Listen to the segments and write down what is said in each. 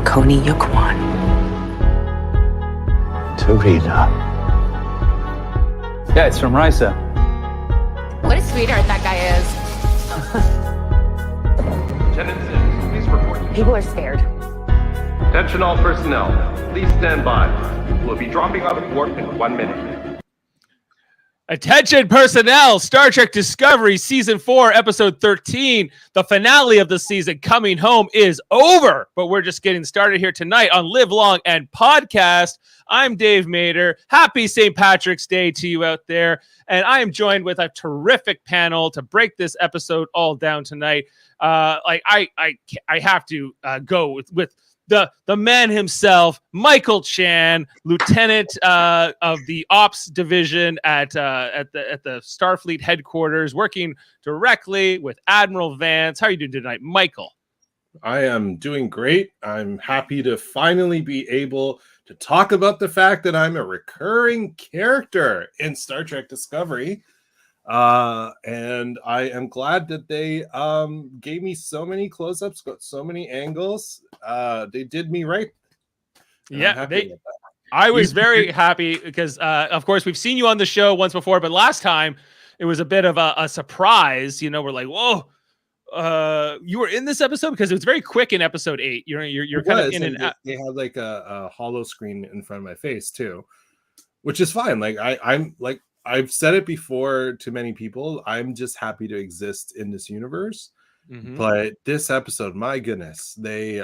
Koni Yukwan. Tarina. Yeah, it's from Risa. What a sweetheart that guy is. Lieutenant Sims, please report. People are scared. Attention all personnel, please stand by. We'll be dropping out of warp in 1 minute. Attention personnel, Star Trek Discovery Season 4, Episode 13. The finale of the season, Coming Home, is over. But we're just getting started here tonight on Live Long and Podcast. I'm Dave Mader. Happy St. Patrick's Day to you out there. And I am joined with a terrific panel to break this episode all down tonight. I have to go with the man himself, Michael Chan, lieutenant of the ops division at the Starfleet headquarters, working directly with Admiral Vance. How are you doing tonight, Michael? I am doing great. I'm happy to finally be able to talk about the fact that I'm a recurring character in Star Trek Discovery. And I am glad that they gave me so many close-ups, got so many angles. They did me right. Yeah, I was very happy because, of course, we've seen you on the show once before, but last time it was a bit of a surprise. You know, we're like, whoa, you were in this episode because it was very quick in episode 8. You're kind of in and out. They had like a hollow screen in front of my face too, which is fine. Like I'm like, I've said it before to many people. I'm just happy to exist in this universe. Mm-hmm. But this episode, my goodness, they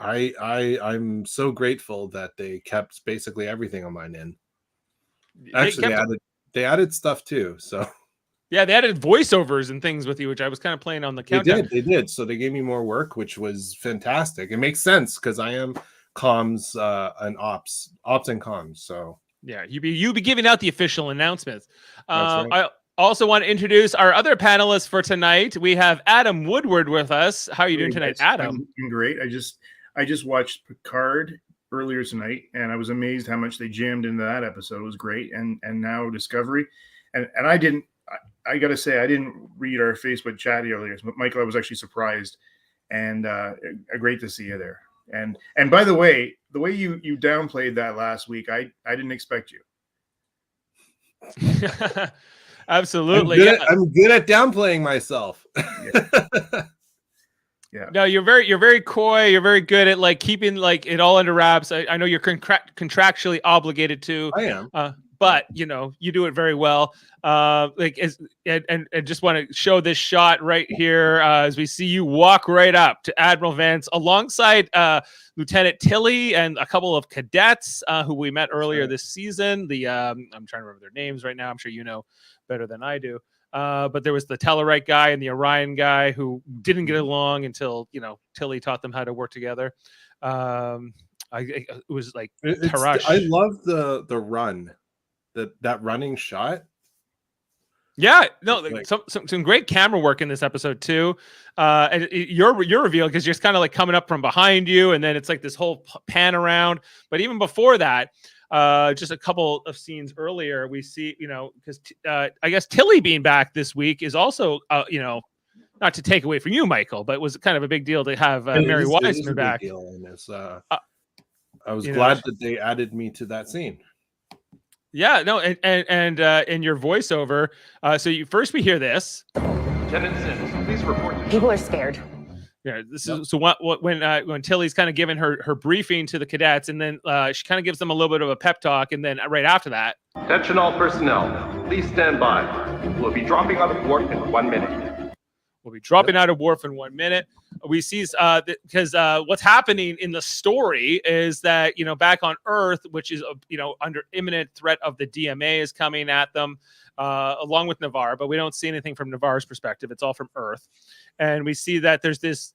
I'm so grateful that they kept basically everything on mine in. Actually, they added stuff too. So yeah, they added voiceovers and things with you, which I was kind of playing on the countdown. They did. So they gave me more work, which was fantastic. It makes sense because I am comms and ops and comms. So yeah, you be giving out the official announcements. Right. I also want to introduce our other panelists for tonight. We have Adam Woodward with us. How are you doing tonight, Adam? I'm great. I just watched Picard earlier tonight, and I was amazed how much they jammed into that episode. It was great, and now Discovery, and I got to say I didn't read our Facebook chat earlier, but Michael, I was actually surprised, and great to see you there. And by the way you downplayed that last week, I didn't expect you. Absolutely. I'm good at downplaying myself. Yeah. No, you're very coy. You're very good at like keeping like it all under wraps. I know you're contractually obligated to. I am. But you know, you do it very well. And just want to show this shot right here as we see you walk right up to Admiral Vance alongside Lieutenant Tilly and a couple of cadets who we met earlier this season. I'm trying to remember their names right now. I'm sure you know better than I do. But there was the Tellarite guy and the Orion guy who didn't get along until, you know, Tilly taught them how to work together. It was like Tarash. I love the run. That running shot. Yeah, no, some great camera work in this episode too. And your reveal, because you're kind of like coming up from behind you, and then it's like this whole pan around. But even before that, just a couple of scenes earlier, we see, you know, because I guess Tilly being back this week is also, you know, not to take away from you, Michael, but it was kind of a big deal to have Mary Wiseman back. I was glad that they added me to that scene. Yeah, no, and in your voiceover, so we hear this. Lieutenant Sims, please report. People are scared. Yeah, this is so when Tilly's kind of giving her briefing to the cadets, and then she kind of gives them a little bit of a pep talk, and then right after that, Attention all personnel, please stand by. We'll be dropping out of warp in 1 minute. We'll be dropping out of warp in 1 minute. We see because what's happening in the story is that, you know, back on Earth, which is, you know, under imminent threat of the DMA is coming at them, along with Navarre, but we don't see anything from Navarre's perspective. It's all from Earth. And we see that there's this,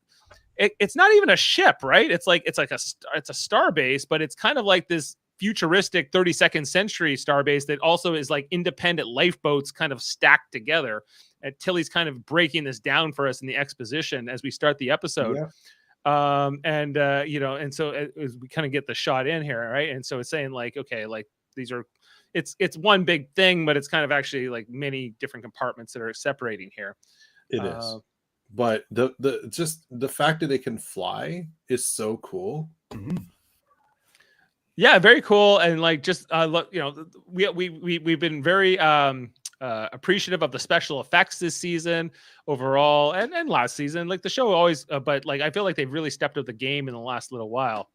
it's not even a ship, right? It's a star base, but it's kind of like this futuristic 32nd century starbase that also is like independent lifeboats kind of stacked together. And Tilly's kind of breaking this down for us in the exposition as we start the episode. Yeah. You know, and so as we kind of get the shot in here, right? And so it's saying like, okay, like these are, it's one big thing, but it's kind of actually like many different compartments that are separating here. It is. but the just the fact that they can fly is so cool. Yeah, very cool. And like, just look, we've been very appreciative of the special effects this season overall, and last season. Like the show always, but like I feel like they've really stepped up the game in the last little while.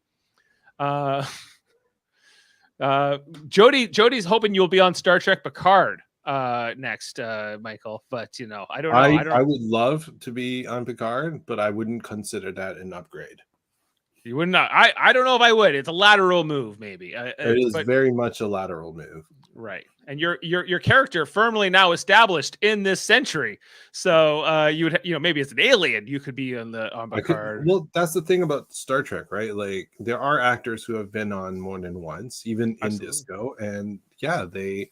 Jody's hoping you'll be on Star Trek Picard next, Michael. But I don't know. I would love to be on Picard, but I wouldn't consider that an upgrade. You would not. I don't know if I would. It's a lateral move, maybe. It is very much a lateral move, right? And your character firmly now established in this century, so you would maybe as an alien you could be on Picard. Well, that's the thing about Star Trek, right? Like there are actors who have been on more than once, even in Disco, and yeah, they're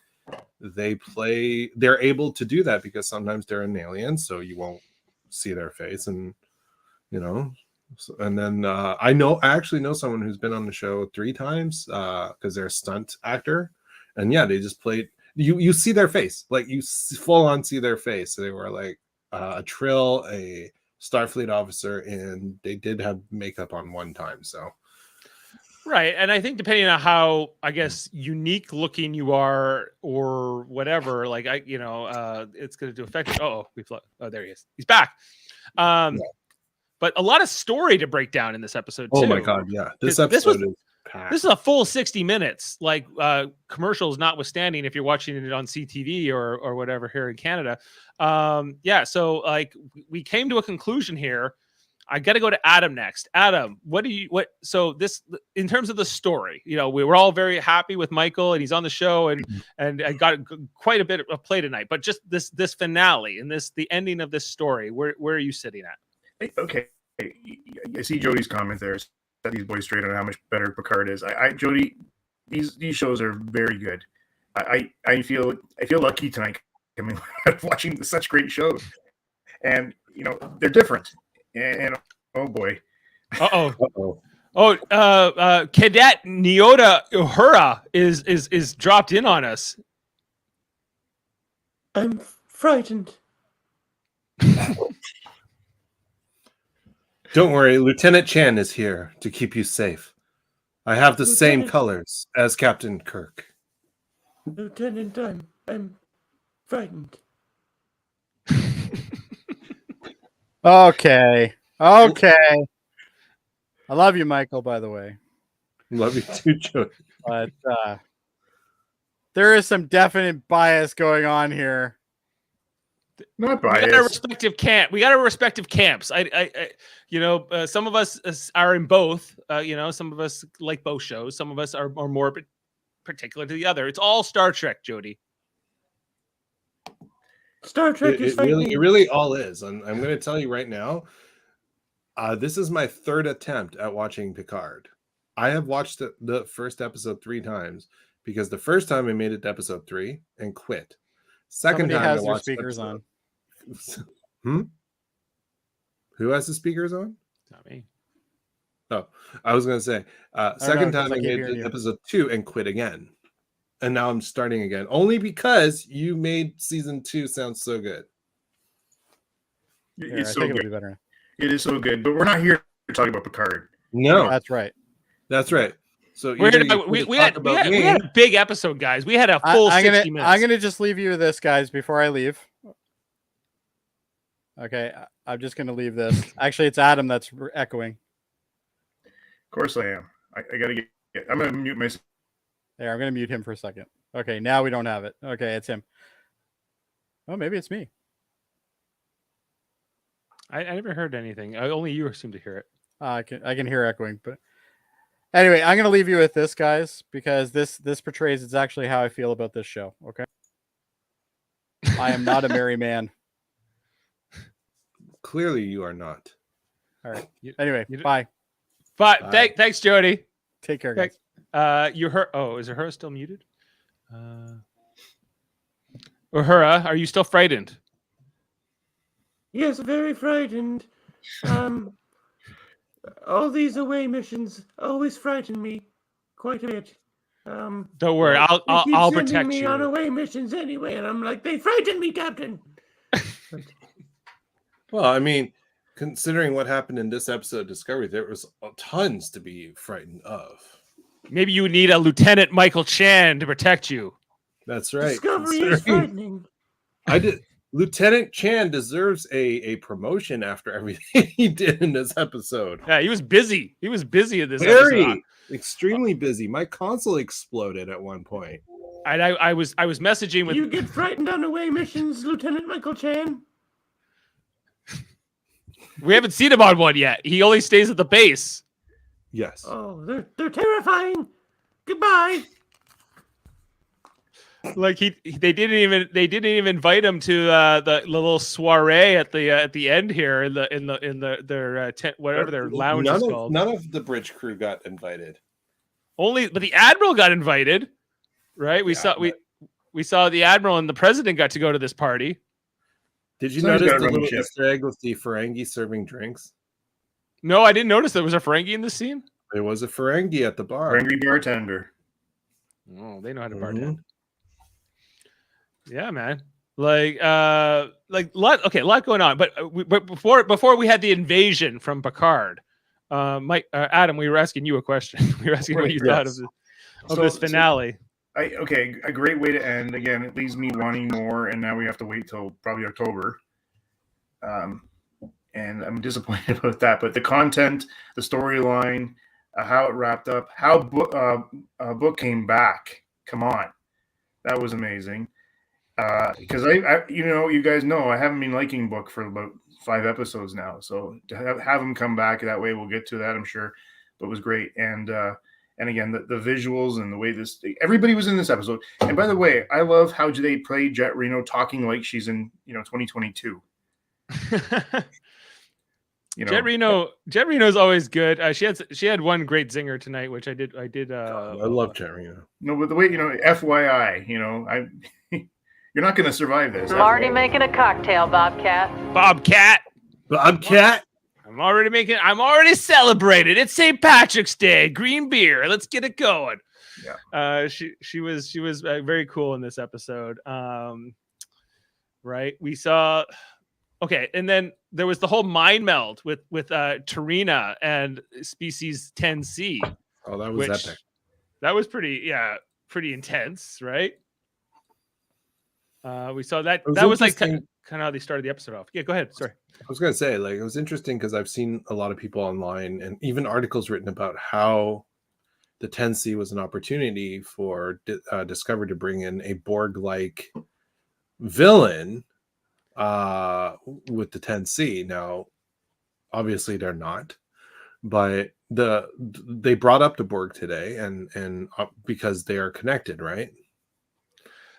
able to do that because sometimes they're an alien, so you won't see their face, and and then I actually know someone who's been on the show 3 times because they're a stunt actor, and yeah, they just played. You see their face, like you full on see their face. So they were like a Trill, a Starfleet officer, and they did have makeup on one time. So right, and I think depending on how unique looking you are or whatever, like it's going to affect it. Oh, there he is. He's back. Yeah. But a lot of story to break down in this episode too. Oh my god, yeah. This episode is packed. This is a full 60 minutes, like commercials notwithstanding if you're watching it on CTV or whatever here in Canada. So like we came to a conclusion here. I got to go to Adam next. Adam, so this in terms of the story, we were all very happy with Michael and he's on the show and I got quite a bit of play tonight, but just this finale and the ending of this story, where are you sitting at? Okay, I see Jody's comment there. Set these boys straight on how much better Picard is. Jody, these shows are very good. I feel lucky tonight. I mean, watching such great shows, and they're different. And oh boy, Cadet Nyota Uhura is dropped in on us. I'm frightened. Don't worry, Lieutenant Chan is here to keep you safe. I have the same colors as Captain Kirk. Lieutenant, I'm frightened. Okay. I love you, Michael, by the way. Love you too, Joe. But there is some definite bias going on here. Not bias. We got our respective camps. Some of us are in both. Some of us like both shows. Some of us are more particular to the other. It's all Star Trek, Jody. Star Trek is fighting. It really all is. And I'm going to tell you right now, this is my 3rd attempt at watching Picard. I have watched the first episode 3 times because the first time I made it to episode 3 and quit. Second Somebody time has I their watched speakers on. Who has the speakers on? Not me. Oh, I was going to say, second time I made it to episode 2 and quit again. And now I'm starting again. Only because you made season 2 sound so good. It's so I think good. it'll be better. It is so good. But we're not here to talk about Picard. No. That's right. That's right. So we had a big episode, guys. We had a full 60 minutes. I'm gonna just leave you with this, guys, before I leave. Okay, I'm just gonna leave this. Actually, it's Adam that's echoing. Of course I am. I gotta get. I'm gonna mute myself. There, I'm gonna mute him for a second. Okay, now we don't have it. Okay, it's him. Oh, maybe it's me. I never heard anything. Only you seem to hear it. I can hear echoing, but anyway, I'm gonna leave you with this, guys, because this portrays exactly how I feel about this show. Okay, I am not a merry man. Clearly, you are not. All right. Anyway, bye. Bye. Thanks, Jody. Take care, guys. You heard? Oh, is Uhura still muted? Uhura, are you still frightened? Yes, very frightened. All these away missions always frighten me quite a bit. Don't worry, I'll protect me you. on away missions anyway, and I'm like, they frighten me, Captain. Well, I mean, considering what happened in this episode of Discovery, there was tons to be frightened of. Maybe you need a Lieutenant Michael Chan to protect you. That's right. Discovery is frightening. Lieutenant Chan deserves a promotion after everything he did in this episode. Yeah, he was busy. He was busy in this Very episode. extremely busy. My console exploded at one point. I was messaging with You get frightened on away missions, Lieutenant Michael Chan. We haven't seen him on one yet. He only stays at the base. Yes. Oh, they're terrifying. Goodbye. Like they didn't even invite him to the little soiree at the end here in their tent, whatever their lounge is called. None of the bridge crew got invited. But the admiral got invited, right? We saw the admiral and the president got to go to this party. Did you Someone's notice gotta the run the little ship. Easter egg with the Ferengi serving drinks? No, I didn't notice there was a Ferengi in the scene. There was a Ferengi at the bar. Angry bartender. Oh, they know how to Mhm. bartend. Yeah, man. A lot going on. But before we had the invasion from Picard, Adam, we were asking you a question. We were asking what you thought of this finale. A great way to end. Again, it leaves me wanting more, and now we have to wait till probably October. And I'm disappointed about that. But the content, the storyline, how it wrapped up, how Book came back. Come on, that was amazing. Because you guys know I haven't been liking Book for about 5 episodes now. So to have him come back that way, we'll get to that, I'm sure. But it was great. And again, the visuals and the way everybody was in this episode. And by the way, I love how they play Jet Reno talking like she's in 2022. Jet Reno's always good. She had one great zinger tonight, which I did. I love Jet Reno. No, but the way FYI, you're not going to survive this. I'm already making a cocktail, Bobcat. Bobcat. I'm already celebrated. It's St. Patrick's Day. Green beer. Let's get it going. Yeah. She was very cool in this episode. Right. We saw. Okay, and then there was the whole mind meld with Tarina and species 10C. Oh, that was epic. That was pretty intense, right? We saw that. That was like kind of how they started the episode off. Yeah, go ahead. Sorry. I was going to say, it was interesting because I've seen a lot of people online and even articles written about how the 10C was an opportunity for Discovery to bring in a Borg-like villain with the 10C. Now, obviously, they're not, but they brought up the Borg today, and because they are connected, right?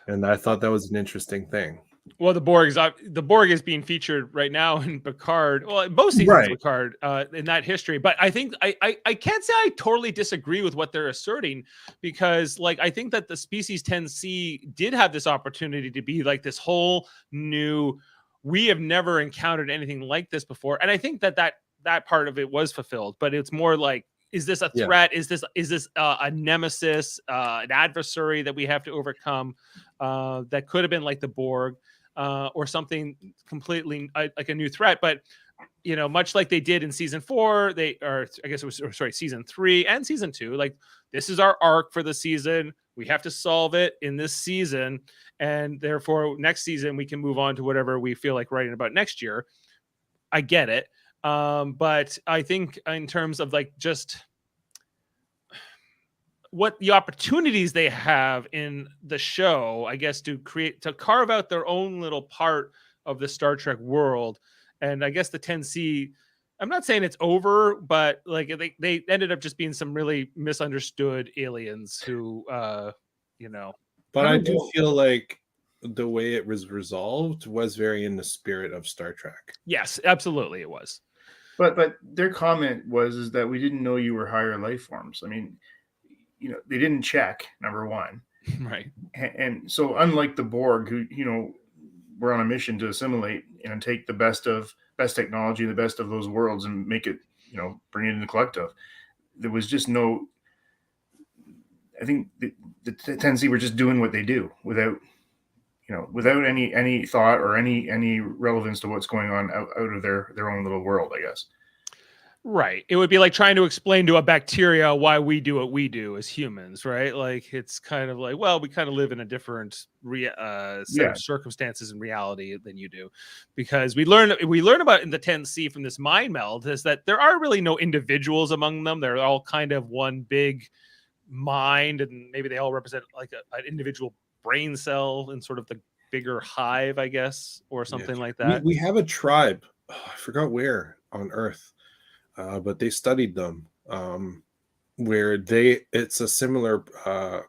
And I thought that was an interesting thing. Well, the Borg is being featured right now in Picard. Well, in both seasons of Picard, in that history. But I think I can't say I totally disagree with what they're asserting, because I think that the species 10C did have this opportunity to be like this whole new. We have never encountered anything like this before, and I think that part of it was fulfilled. But it's more like, is this a threat? Yeah. Is this a nemesis, an adversary that we have to overcome? That could have been like the Borg. Or something completely like a new threat, but much like they did in season 4, season 3 and season 2. This is our arc for the season. We have to solve it in this season, and therefore next season we can move on to whatever we feel like writing about next year. I get it, but I think in terms of just what the opportunities they have in the show, I guess, to carve out their own little part of the Star Trek world. And I guess the 10C, I'm not saying it's over, but they ended up just being some really misunderstood aliens who, But I do feel like the way it was resolved was very in the spirit of Star Trek. Yes, absolutely it was. But their comment was that we didn't know you were higher life forms. I mean, they didn't check, number one. Right. And so unlike the Borg, who, were on a mission to assimilate and take the best technology, the best of those worlds and make it, bring it in the collective, there was just no, I think the 10C were just doing what they do without, without any thought or any relevance to what's going on out of their own little world, I guess. Right. It would be like trying to explain to a bacteria why we do what we do as humans, right? Like it's kind of like, well, we kind of live in a different set of circumstances and reality than you do, because we learn about in the 10C from this mind meld is that there are really no individuals among them. They're all kind of one big mind, and maybe they all represent like an individual brain cell in sort of the bigger hive, I guess, or something like that. We have a tribe. Oh, I forgot where on Earth. But they studied them where it's a similar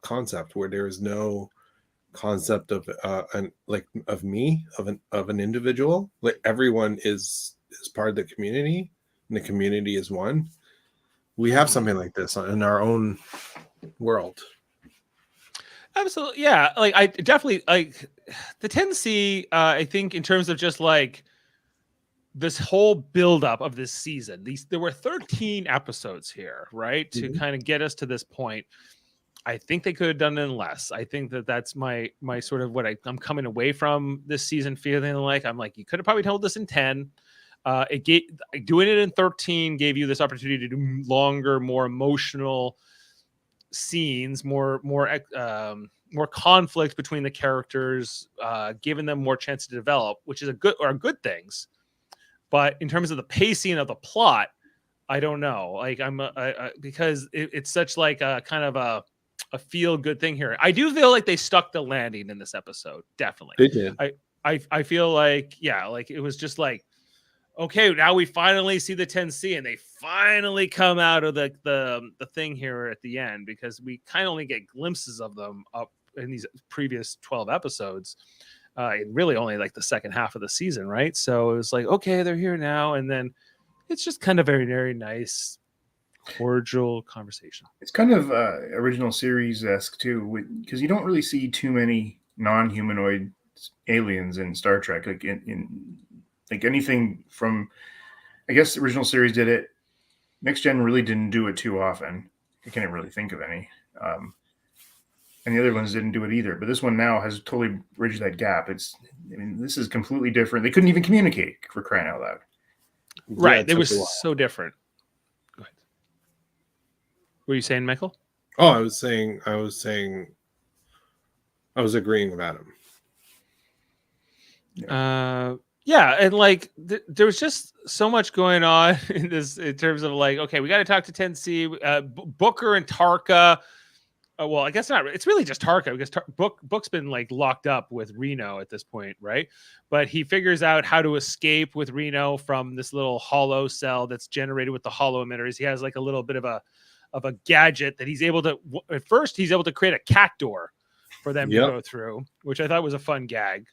concept where there is no concept of an individual. Like everyone is part of the community, and the community is one. We have something like this in our own world. Absolutely, yeah. Like I definitely like the 10C. I think in terms of just like this whole buildup of this season, there were 13 episodes here, right? To kind of get us to this point. I think they could have done it in less. I think that's my sort of what I'm coming away from this season feeling like. I'm like, you could have probably told this in 10. Doing it in 13 gave you this opportunity to do longer, more emotional scenes, more conflict between the characters, giving them more chance to develop, which is good things. But in terms of the pacing of the plot, I don't know. Like because it's such like a kind of a feel good thing here. I do feel like they stuck the landing in this episode. Definitely, They did. I feel like like it was just like, okay, now we finally see the 10C, and they finally come out of the thing here at the end, because we kind of only get glimpses of them up in these previous 12 episodes. Really only like the second half of the season, right? So it was like, okay, they're here now, and then it's just kind of very, very nice, cordial conversation. It's kind of original series-esque too, because you don't really see too many non-humanoid aliens in Star Trek. Like in like anything from, I guess the original series did it. Next Gen really didn't do it too often. I can't really think of any. And the other ones didn't do it either. But this one now has totally bridged that gap. This is completely different. They couldn't even communicate, for crying out loud. Right. It was so different. Go ahead. What were you saying, Michael? Oh, I was agreeing with Adam. Yeah, and like there was just so much going on in this, in terms of like, okay, we got to talk to 10C, Booker and Tarka. Well, I guess not. It's really just Tarka, because Book's been like locked up with Reno at this point, right? But he figures out how to escape with Reno from this little hollow cell that's generated with the hollow emitters. He has like a little bit of a gadget that he's able to. At first, he's able to create a cat door for them to go through, which I thought was a fun gag.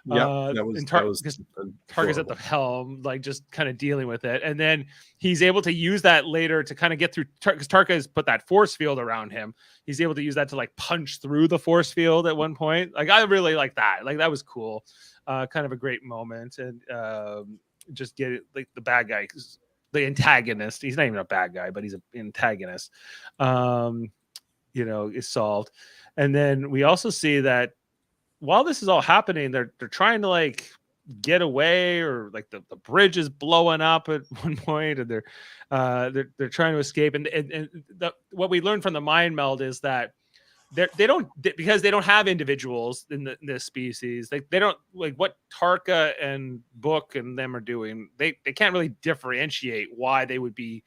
Yeah, Tarka's at the helm, like just kind of dealing with it, and then he's able to use that later to kind of get through, because Tarka has put that force field around him. He's able to use that to like punch through the force field at one point. Like I really like that. Like that was cool. Kind of a great moment, and just get it, like the bad guy, the antagonist. He's not even a bad guy, but he's an antagonist. Is solved, and then we also see that while this is all happening, they're trying to like get away, or like the bridge is blowing up at one point, and they're trying to escape. And what we learned from the mind meld is that because they don't have individuals in this species. They don't, like what Tarka and Book and them are doing. They can't really differentiate why they would be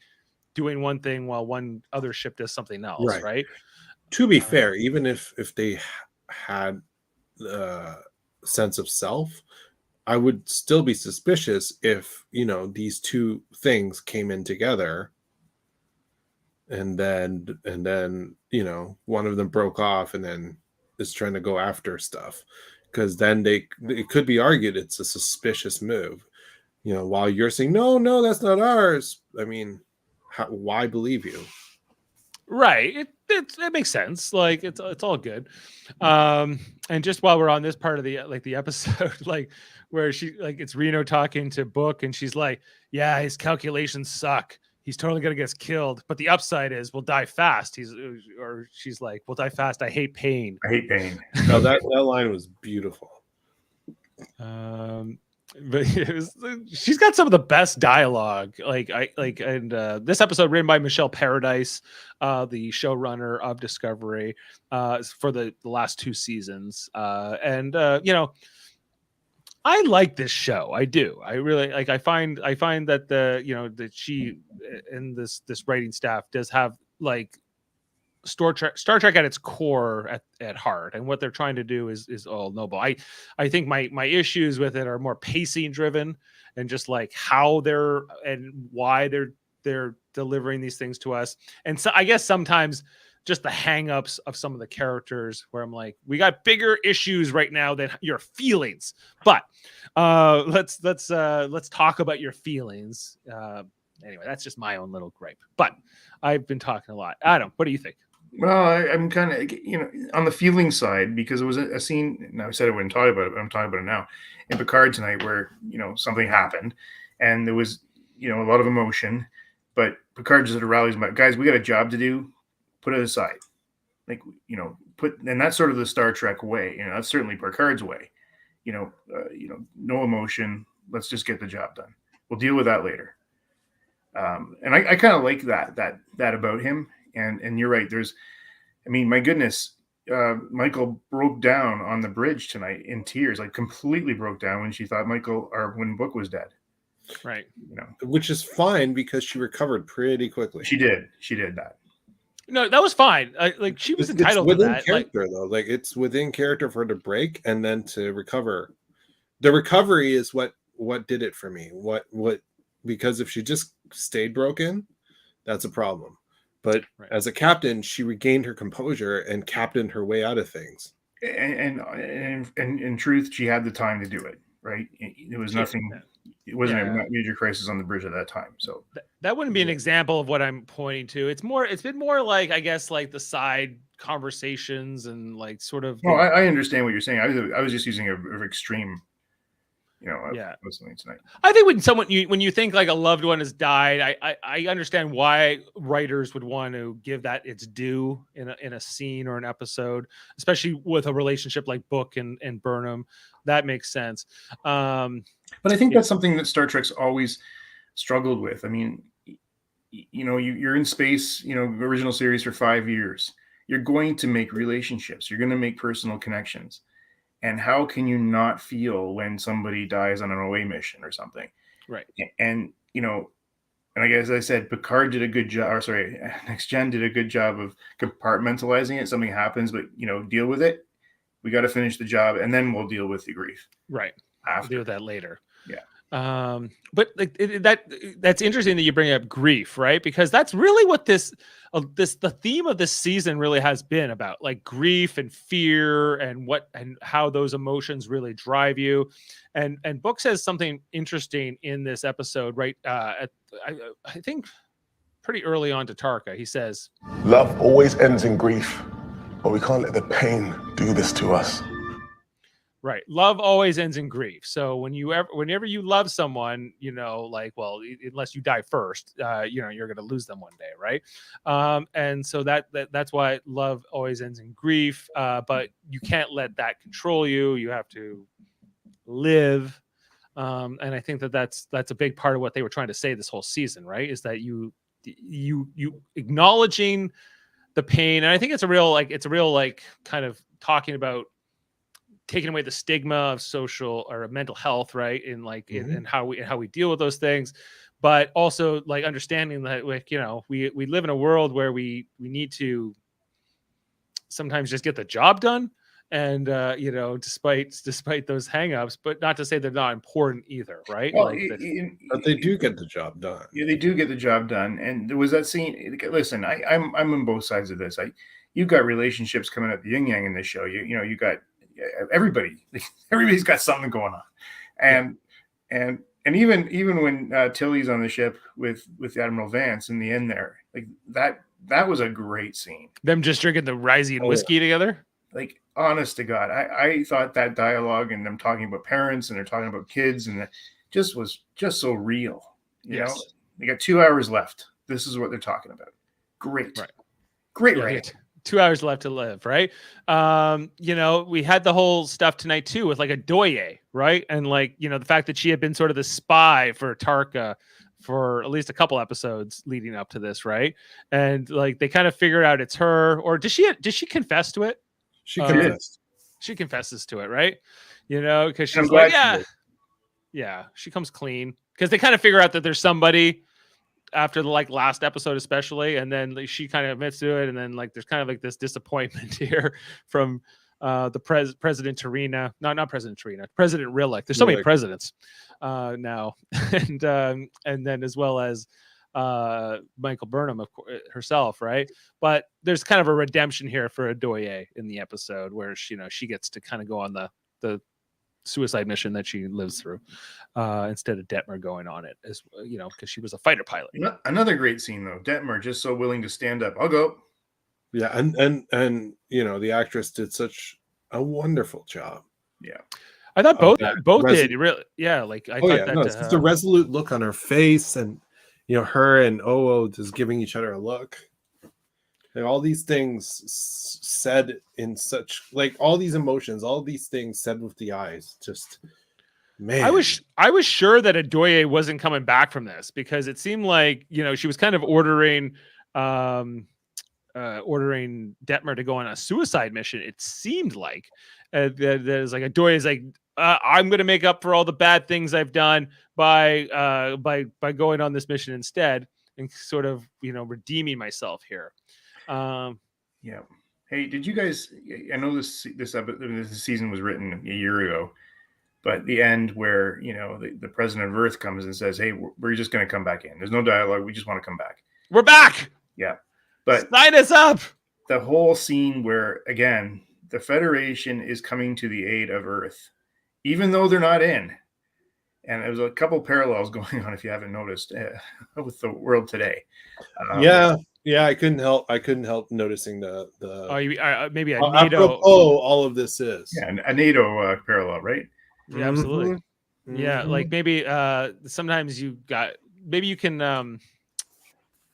doing one thing while one other ship does something else, right? To be fair, even if they had sense of self, I would still be suspicious if these two things came in together, and then one of them broke off and then is trying to go after stuff, because then it could be argued it's a suspicious move, while you're saying no, that's not ours. I mean, why believe you? Right. It makes sense. Like it's all good. And just while we're on this part of the episode, like where it's Reno talking to Book, and she's like, yeah, his calculations suck. He's totally gonna get killed. But the upside is we'll die fast. She's like, we'll die fast. I hate pain. I hate pain. No, that line was beautiful. But she's got some of the best dialogue. This episode written by Michelle Paradise, the showrunner of Discovery, for the last 2 seasons. I like this show. I do. I really like. I find that that she and this writing staff does have like Star Trek at its core at heart, and what they're trying to do is all noble. I think my issues with it are more pacing driven, and just like how they're and why they're delivering these things to us. And so I guess sometimes just the hangups of some of the characters where I'm like, we got bigger issues right now than your feelings. But let's talk about your feelings. Anyway, that's just my own little gripe. But I've been talking a lot. Adam, what do you think? Well, I'm kind of, on the feeling side, because it was a scene. Now I said I wouldn't talk about it, but I'm talking about it now. In Picard tonight, where something happened, and there was a lot of emotion, but Picard just sort of rallies my guys. We got a job to do. Put it aside, and that's sort of the Star Trek way. That's certainly Picard's way. No emotion. Let's just get the job done. We'll deal with that later. And I kind of like that about him. And you're right. My goodness, Michael broke down on the bridge tonight in tears, like completely broke down when she thought when Book was dead. Right. Which is fine because she recovered pretty quickly. She did that. No, that was fine. She was entitled to that. Character, though. It's within character for her to break and then to recover. The recovery is what did it for me. Because if she just stayed broken, that's a problem. But as a captain, she regained her composure and captained her way out of things. And in truth, she had the time to do it. Right? It was nothing. It wasn't a major crisis on the bridge at that time. So that wouldn't be an example of what I'm pointing to. It's been more like, I guess, like the side conversations and like sort of. Well, I understand what you're saying. I was just using an extreme. Listening tonight. I think when you think like a loved one has died, I understand why writers would want to give that its due in a scene or an episode, especially with a relationship like Book and Burnham. That makes sense. But I think that's something that Star Trek's always struggled with. I mean, you're in space, original series for 5 years. You're going to make relationships. You're going to make personal connections. And how can you not feel when somebody dies on an away mission or something? Right. And I guess I said Picard did a good job, or sorry, Next Gen did a good job of compartmentalizing it. Something happens, but deal with it. We got to finish the job, and then we'll deal with the grief. Right. We'll deal with that later. Yeah. But that's interesting that you bring up grief, right? Because that's really what the theme of this season really has been about, like grief and fear and how those emotions really drive you. And Book says something interesting in this episode, right? I think pretty early on to Tarka, he says, "Love always ends in grief, but we can't let the pain do this to us." Right. Love always ends in grief. So whenever you love someone, unless you die first, you're going to lose them one day. Right. And so that's why love always ends in grief. But you can't let that control you. You have to live. And I think that's a big part of what they were trying to say this whole season. Right. Is that you acknowledging the pain. And I think it's a real kind of talking about taking away the stigma of social or mental health, right? And and how we deal with those things, but also like understanding that we live in a world where we need to sometimes just get the job done, and despite those hangups, but not to say they're not important either, right? Well, but they do get the job done. Yeah, they do get the job done. And there was that scene. Listen, I'm on both sides of this. You've got relationships coming up, the yin yang in this show. You got. Everybody's got something going on, and even when Tilly's on the ship with Admiral Vance in the end there, like that was a great scene. Them just drinking the rising whiskey together. Like, honest to God, I thought that dialogue and them talking about parents and they're talking about kids and was just so real. You know, they got 2 hours left. This is what they're talking about. Great, right. Great writing. 2 hours left to live, right? We had the whole stuff tonight too with like a Doye, right? And like, the fact that she had been sort of the spy for Tarka for at least a couple episodes leading up to this, right? And like they kind of figured out it's her, or did she confess to it? She confessed. She confesses to it, right? Because she's I'm like, glad she she comes clean because they kind of figure out that there's somebody after the like last episode, especially, and then like, she kind of admits to it, and then like there's kind of like this disappointment here from the President Tarina, not President Tarina, President Rillick. There's so many presidents now, and then as well as Michael Burnham herself, right? But there's kind of a redemption here for Adoye in the episode where she gets to kind of go on the suicide mission that she lives through instead of Detmer going on it, as because she was a fighter pilot. Another great scene though. Detmer just so willing to stand up. I'll go. Yeah, and the actress did such a wonderful job. Yeah, I thought both did really. Yeah, like I thought that it's just a resolute look on her face, and her and Oo just giving each other a look. Like all these things said in such like all these emotions, all these things said with the eyes. Just man, I was sure that Adoye wasn't coming back from this because it seemed like she was kind of ordering Detmer to go on a suicide mission. It seemed like there's like Adoye is like I'm going to make up for all the bad things I've done by going on this mission instead and sort of redeeming myself here. Yeah. Hey, did you guys? I know this season was written a year ago, but the end where the president of Earth comes and says, "Hey, we're just going to come back in. There's no dialogue. We just want to come back. We're back." Yeah, but sign us up. The whole scene where again the Federation is coming to the aid of Earth, even though they're not in, and there's a couple parallels going on if you haven't noticed with the world today. Yeah, I couldn't help noticing the maybe a apropos NATO. All of this is a NATO parallel, right? Yeah, absolutely. Mm-hmm. Yeah, like maybe sometimes you can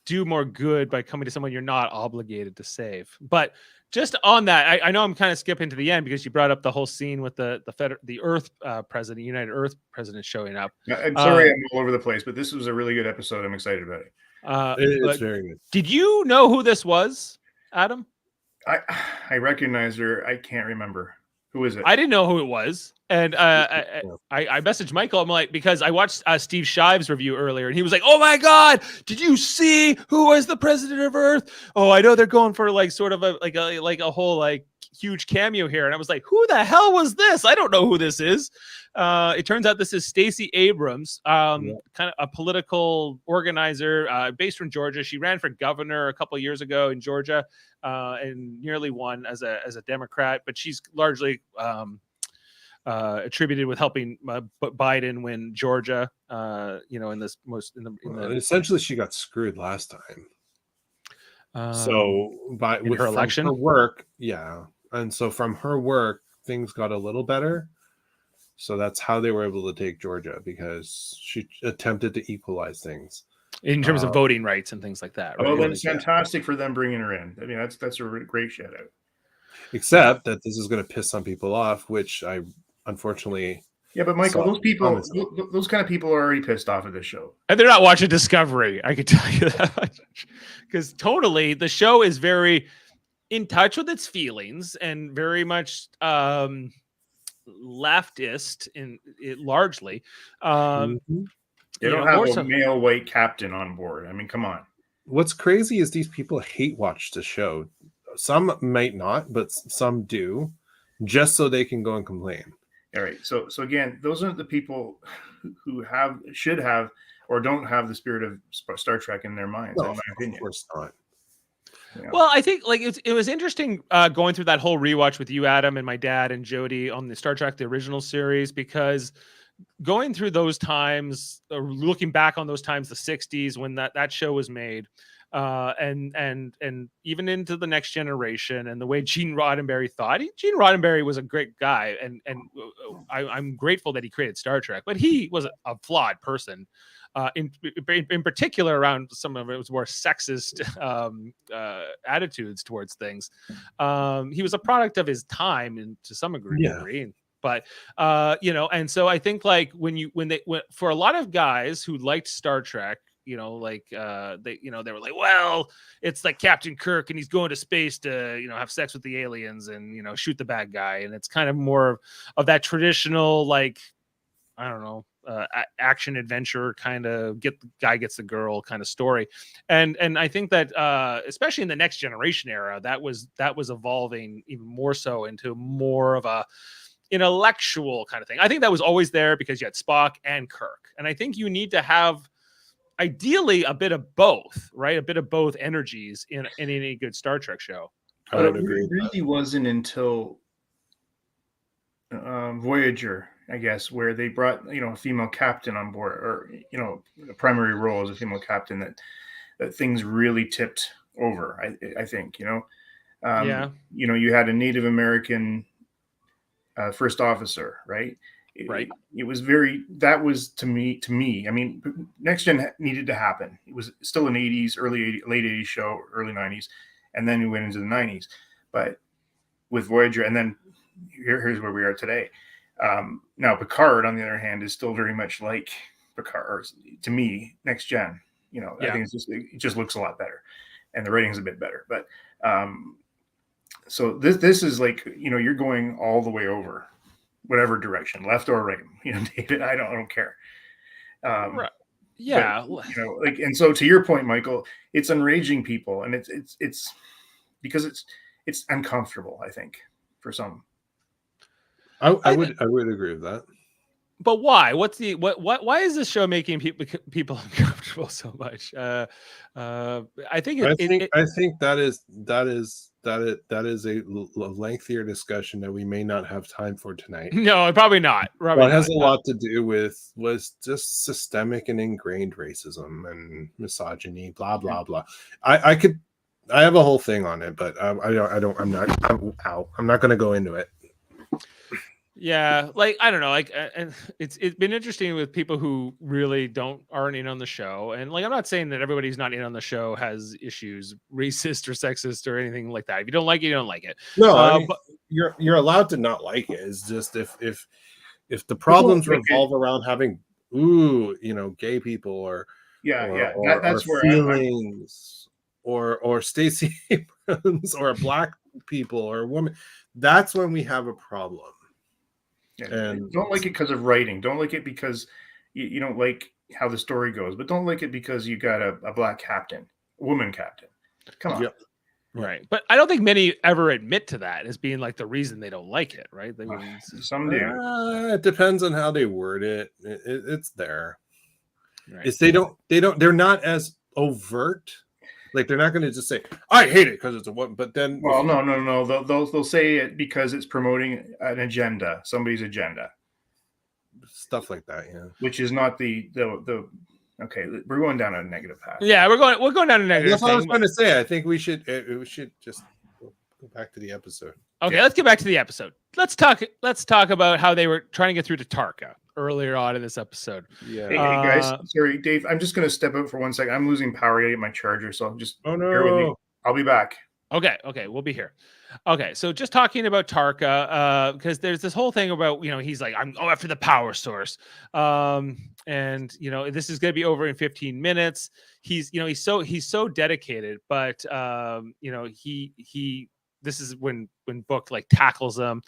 do more good by coming to someone you're not obligated to save. But just on that, I know I'm kind of skipping to the end because you brought up the whole scene with the Earth president, United Earth president showing up. I'm sorry, I'm all over the place, but this was a really good episode. I'm excited about it. It's very good. Did you know who this was, Adam? I recognize her. I can't remember. Who is it? I didn't know who it was. And I messaged Michael. I'm like, because I watched Steve Shive's review earlier, and he was like, "Oh my God, did you see who was the president of Earth? Oh, I know they're going for like sort of a whole like huge cameo here." And I was like, "Who the hell was this? I don't know who this is." It turns out this is Stacey Abrams, kind of a political organizer based from Georgia. She ran for governor a couple of years ago in Georgia and nearly won as a Democrat, but she's largely attributed with helping Biden win Georgia. In this essentially she got screwed last time. So with her election, her work, and so from her work, things got a little better. So that's how they were able to take Georgia, because she attempted to equalize things in terms of voting rights and things like that. Right? Oh, that's fantastic for them bringing her in. I mean, that's a great shout out. Except that this is going to piss some people off, which I unfortunately. Yeah, but Michael, those kind of people are already pissed off at this show, and they're not watching Discovery. I can tell you that, because totally the show is very in touch with its feelings and very much leftist in it largely. They don't have a male white captain on board. I mean, come on. What's crazy is these people hate watch the show. Some might not, but some do, just so they can go and complain. All right. So again, those aren't the people who should have or don't have the spirit of Star Trek in their minds, in my opinion. Of course not. Yeah. Well, I think like it was interesting going through that whole rewatch with you, Adam, and my dad and Jody on the Star Trek, the original series, because going through those times, looking back on those times, the 60s when that show was made, and even into the Next Generation, and the way Gene Roddenberry thought. Gene Roddenberry was a great guy, and I'm grateful that he created Star Trek, but he was a flawed person. In particular, around some of it was more sexist attitudes towards things. He was a product of his time, and to some degree. But and so I think like when for a lot of guys who liked Star Trek, they were like, well, it's like Captain Kirk and he's going to space to have sex with the aliens and shoot the bad guy, and it's kind of more of that traditional, like, I don't know, action adventure kind of gets the girl kind of story. And I think that especially in the Next Generation era, that was evolving even more so into more of a intellectual kind of thing. I think that was always there because you had Spock and Kirk, and I think you need to have ideally a bit of both, right? A bit of both energies in any good Star Trek show. I would agree. It really wasn't until Voyager, I guess, where they brought a female captain on board, or the primary role as a female captain, that things really tipped over. I think you had a Native American first officer, right? Right. It was that was to me. I mean, Next Gen needed to happen. It was still an late 80s show, early 90s, and then we went into the 90s. But with Voyager, and then here's where we are today. Now Picard, on the other hand, is still very much like Picard, or to me, Next Gen. I think it just looks a lot better, and the rating's a bit better. But so this is like you're going all the way over, whatever direction, left or right. David, I don't care. Right. Yeah. But, and so to your point, Michael, it's enraging people, and it's because it's uncomfortable, I think, for some. I would agree with that. But why? Why is this show making people uncomfortable so much? I think that is a lengthier discussion that we may not have time for tonight. No, probably not. It has a lot to do with was just systemic and ingrained racism and misogyny, blah blah blah. I have a whole thing on it, but I'm not going to go into it. Yeah, like I don't know, like and it's been interesting with people who really aren't in on the show, and like I'm not saying that everybody who's not in on the show has issues, racist or sexist or anything like that. If you don't like it, you don't like it. No, but you're allowed to not like it. It's just if the problems revolve around having gay people or that's where feelings or Stacey Abrams or black people or a woman, that's when we have a problem. And don't like it because of writing. Don't like it because you don't like how the story goes, but don't like it because you got a black captain, a woman captain. Come on. Yep. Right. But I don't think many ever admit to that as being like the reason they don't like it, right? I mean, some do. It depends on how they word it. It's there. Right. It's they're not as overt. Like they're not going to just say, I hate it because it's a woman, but then no. They'll say it because it's promoting an agenda, somebody's agenda. Stuff like that, yeah. Which is not the okay, we're going down a negative path. Yeah, we're going down a negative. That's what I was going to say. I think we should just go back to the episode. Okay, let's get back to the episode. Let's talk about how they were trying to get through to Tarka earlier on in this episode. Yeah. Hey guys, sorry, Dave. I'm just going to step out for 1 second. I'm losing power to get my charger, so just bear with me. I'll be back. Okay, we'll be here. Okay, so just talking about Tarka, because there's this whole thing about he's like, I'm going after the power source, and this is going to be over in 15 minutes. He's so dedicated, but he this is when Book like tackles him.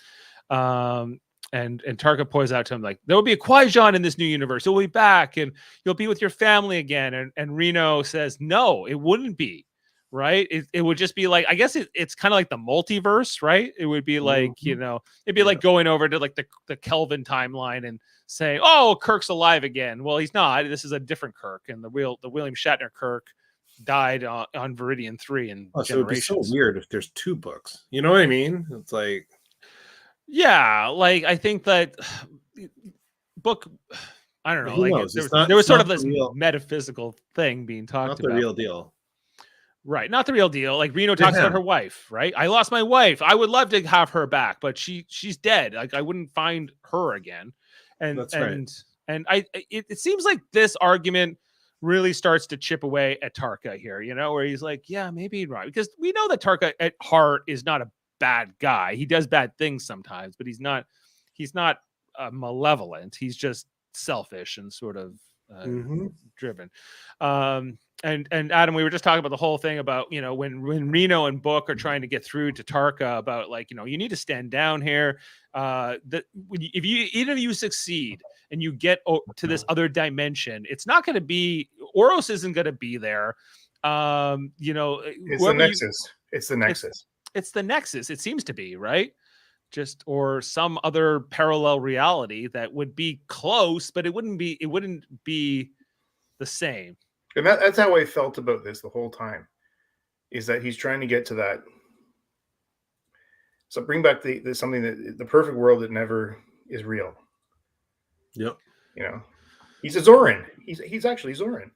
And Tarka points out to him, like, there will be a Qui-Gon in this new universe. He'll be back and you'll be with your family again. And Reno says, no, it wouldn't be, right? It would just be like, I guess it's kind of like the multiverse, right? It would be like, it'd be like going over to like the Kelvin timeline and saying, oh, Kirk's alive again. Well, he's not. This is a different Kirk. And the William Shatner Kirk died on Viridian 3 in Generations. So it'd be so weird if there's two books. You know what I mean? It's like... Yeah, like I think that Book, I don't know, Who like knows? there was sort of this metaphysical thing being talked about. Not the real deal. Right. Not the real deal. Like Reno talks about her wife, right? I lost my wife. I would love to have her back, but she's dead. Like I wouldn't find her again. And That's and it seems like this argument really starts to chip away at Tarka here, where he's like, yeah, maybe you're right. Because we know that Tarka at heart is not a bad guy. He does bad things sometimes, but he's not malevolent. He's just selfish and sort of driven. And Adam, we were just talking about the whole thing about, when Reno and Book are trying to get through to Tarka about like, you need to stand down here. If you succeed and you get to this other dimension, it's not going to be, Oros isn't going to be there. It's the Nexus. It's the Nexus. It's the Nexus. It seems to be, right? Or some other parallel reality that would be close, but it wouldn't be the same. And that's how I felt about this the whole time, is that he's trying to get to that. So bring back the something that the perfect world that never is real. Yep. He's a Zoran. He's actually Zoran.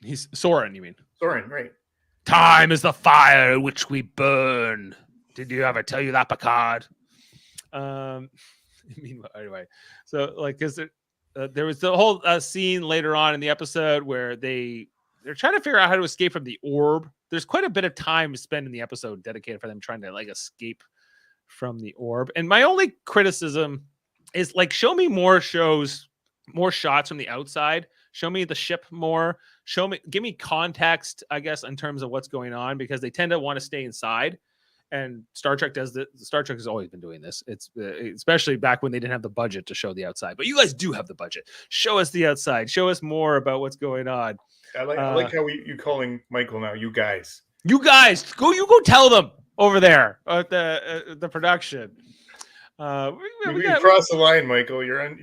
He's Soren, you mean? Zoran, right. Time is the fire which we burn. Did you ever tell you that, Picard? Anyway, so like, there was the whole scene later on in the episode where they're trying to figure out how to escape from the orb. There's quite a bit of time spent in the episode dedicated for them trying to like escape from the orb. And my only criticism is like, show me more shots from the outside. Show me the ship more. Give me context, I guess, in terms of what's going on, because they tend to want to stay inside. And Star Trek does this. Star Trek has always been doing this. It's especially back when they didn't have the budget to show the outside. But you guys do have the budget. Show us the outside. Show us more about what's going on. I like how you calling Michael now. You guys. You guys, go tell them over there at the production. You crossed the line, Michael. You're.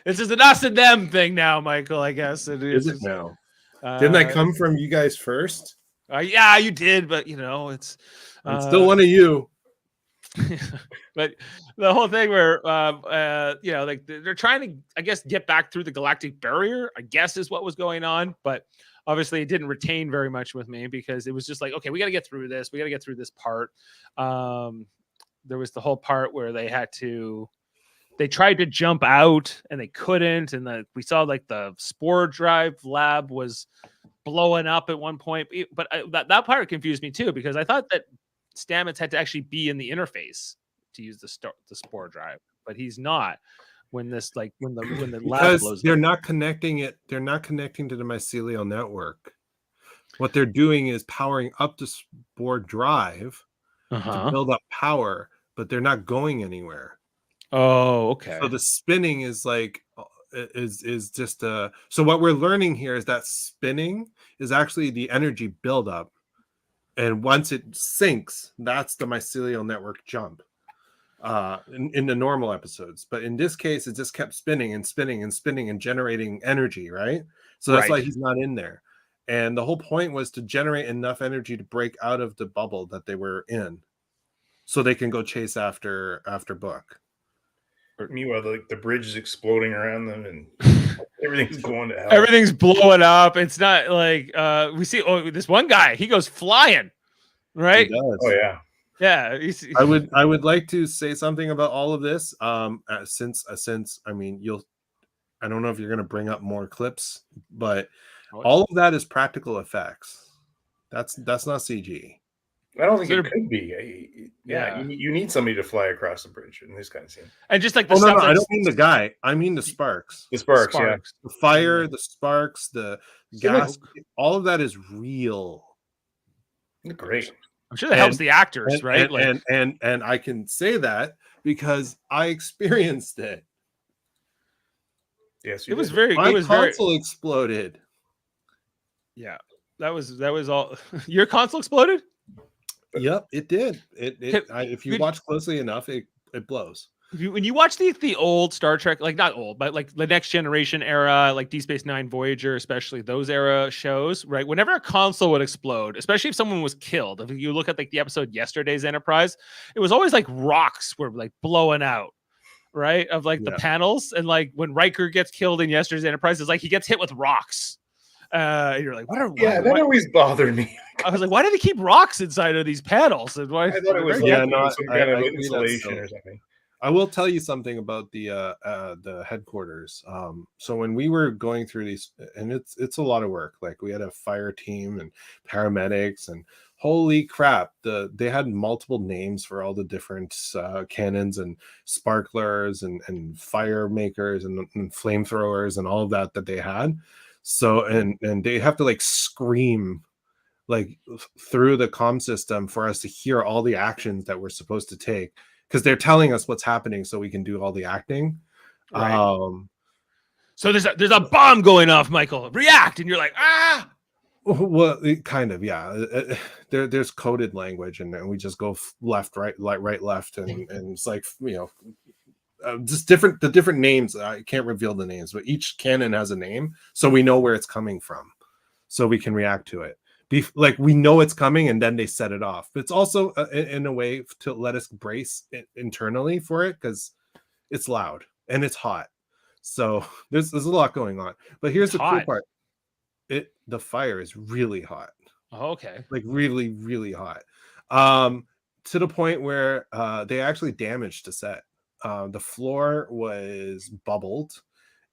This is an us and them thing now, Michael. I guess it is. Is it now? Didn't I come from you guys first? Yeah, you did, but it's I'm still one of you. But the whole thing where like they're trying to, I guess, get back through the galactic barrier, I guess is what was going on. But obviously it didn't retain very much with me, because it was just like, okay, we got to get through this. We got to get through this part. There was the whole part where they tried to jump out and they couldn't. And we saw like the spore drive lab was blowing up at one point. But that part confused me too, because I thought that Stamets had to actually be in the interface to use the spore drive, but he's not. When the lab blows they're up. not connecting it. They're not connecting to the mycelial network. What they're doing is powering up the spore drive to build up power, but they're not going anywhere. Oh, okay. So the spinning is like is just so what we're learning here is that spinning is actually the energy buildup, and once it sinks, that's the mycelial network jump in the normal episodes. But in this case, it just kept spinning and spinning and spinning and generating energy, right? So that's why he's not in there. And the whole point was to generate enough energy to break out of the bubble that they were in, so they can go chase after Book. Meanwhile, the bridge is exploding around them, and everything's going to hell. Everything's blowing up. It's not like we see. Oh, this one guy, he goes flying, right? He does. Oh yeah, yeah. I would like to say something about all of this. Since I mean, I don't know if you're going to bring up more clips, but all of that is practical effects. That's not CG. I don't think it could be. You need somebody to fly across the bridge in this kind of scene. And just like no, I don't mean the guy. I mean the sparks. The sparks. Yeah. The fire, the sparks, the gas. All of that is real. Great. I'm sure that helps the actors, right? And I can say that because I experienced it. Yes, it was did. My console exploded. Yeah, that was all. Your console exploded? Yep, it did. If you watch closely enough, it blows. When you watch the old Star Trek, like not old, but like the Next Generation era, like Deep Space Nine, Voyager, especially those era shows, right? Whenever a console would explode, especially if someone was killed, if you look at like the episode Yesterday's Enterprise, it was always like rocks were like blowing out, right? Of like the panels, and like when Riker gets killed in Yesterday's Enterprise, it's like he gets hit with rocks. You're like, what are Yeah, that why- always bothered me. I was like, why do they keep rocks inside of these panels? And why? I thought it was Yeah, like no, some I kind of agree, that's insulation silly. or something. I will tell you something about the headquarters. So when we were going through these, and it's a lot of work. Like we had a fire team and paramedics, and holy crap, they had multiple names for all the different cannons and sparklers and fire makers and flamethrowers and all of that they had. So and they have to like scream like through the comm system for us to hear all the actions that we're supposed to take, because they're telling us what's happening so we can do all the acting. Right. So there's a bomb going off, Michael. React, and you're like, ah. Well, kind of, yeah. There's coded language, and we just go left, right, left, and it's like, you know, just the different names. I can't reveal the names, but each cannon has a name, so we know where it's coming from, so we can react to it. Like we know it's coming, and then they set it off. But it's also in a way to let us brace internally for it, because it's loud and it's hot. So there's a lot going on. But here's the cool part: the fire is really hot. Oh, okay. Like really, really hot. To the point where they actually damaged the set. The floor was bubbled,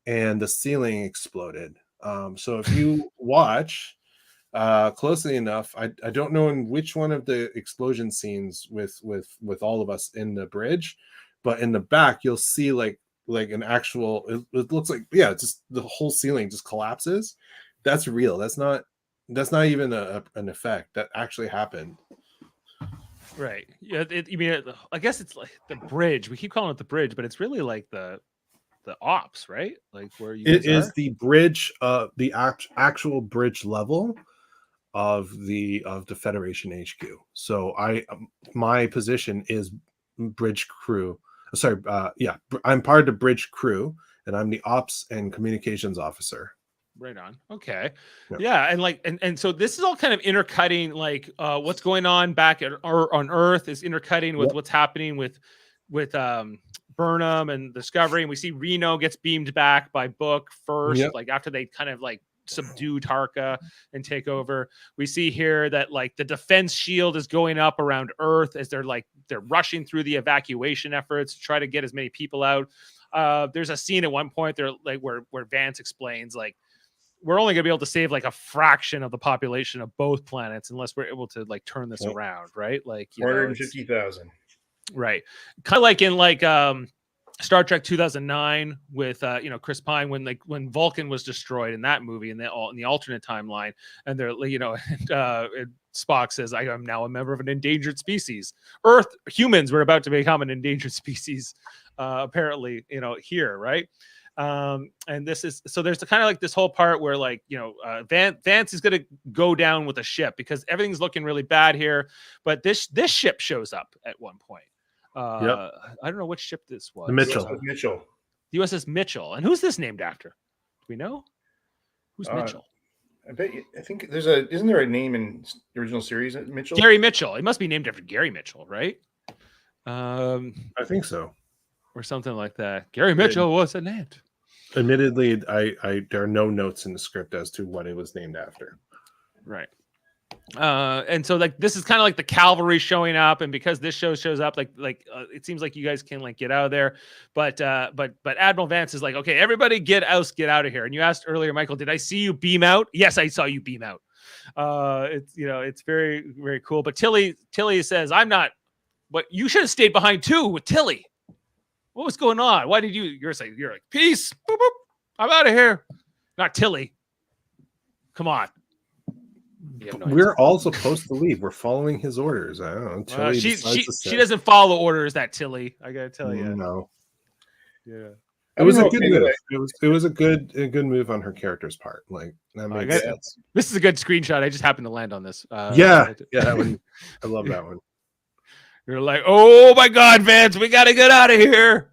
and the ceiling exploded. So if you watch closely enough, I don't know in which one of the explosion scenes with all of us in the bridge, but in the back you'll see like an actual, it looks like, yeah, it's just the whole ceiling just collapses. That's real. That's not even an effect. That actually happened. Right. Yeah. You mean, I guess it's like the bridge. We keep calling it the bridge, but it's really like the ops, right? Like where you. It is the bridge, the actual bridge level of the Federation HQ. So my position is bridge crew. Sorry, I'm part of the bridge crew, and I'm the ops and communications officer. Right on. Okay. Yep. Yeah, and like and so this is all kind of intercutting, like what's going on back on Earth is intercutting with what's happening with Burnham and Discovery, and we see Reno gets beamed back by Book first, like after they kind of like subdue Tarka and take over. We see here that like the defense shield is going up around Earth as they're rushing through the evacuation efforts to try to get as many people out. There's a scene at one point there like where Vance explains like we're only gonna be able to save like a fraction of the population of both planets unless we're able to like turn this around, right? Like 450,000. Right. Kind of like in like Star Trek 2009 with Chris Pine when Vulcan was destroyed in that movie in the alternate timeline, and they're Spock says, I am now a member of an endangered species. Humans were about to become an endangered species, apparently, here, right? And this is so there's kind of like this whole part where like Vance is going to go down with a ship because everything's looking really bad here, but this ship shows up at one point. I don't know which ship this was. The Mitchell. The USS Mitchell. And who's this named after? Do we know? Who's Mitchell? I think isn't there a name in the original series, Mitchell? Gary Mitchell. It must be named after Gary Mitchell, right? I think so. Or something like that. Gary Mitchell was an ant. Admittedly, there are no notes in the script as to what it was named after. Right. And so like this is kind of like the cavalry showing up, and because this shows up, it seems like you guys can like get out of there, but Admiral Vance is like, okay, everybody get out of here. And you asked earlier, Michael, did I see you beam out? Yes, I saw you beam out. It's very, very cool. But Tilly says, I'm not. But you should have stayed behind too with Tilly. What was going on? Why did you're like peace? Boop, boop. I'm out of here. Not Tilly. Come on. We're all supposed to leave. We're following his orders. I don't know. She doesn't follow orders. That Tilly, I gotta tell you. No. Yeah. It was a good move. It was a good move on her character's part. Like that makes sense. This is a good screenshot. I just happened to land on this. That one. I love that one. You're like, oh my God, Vance, we gotta get out of here.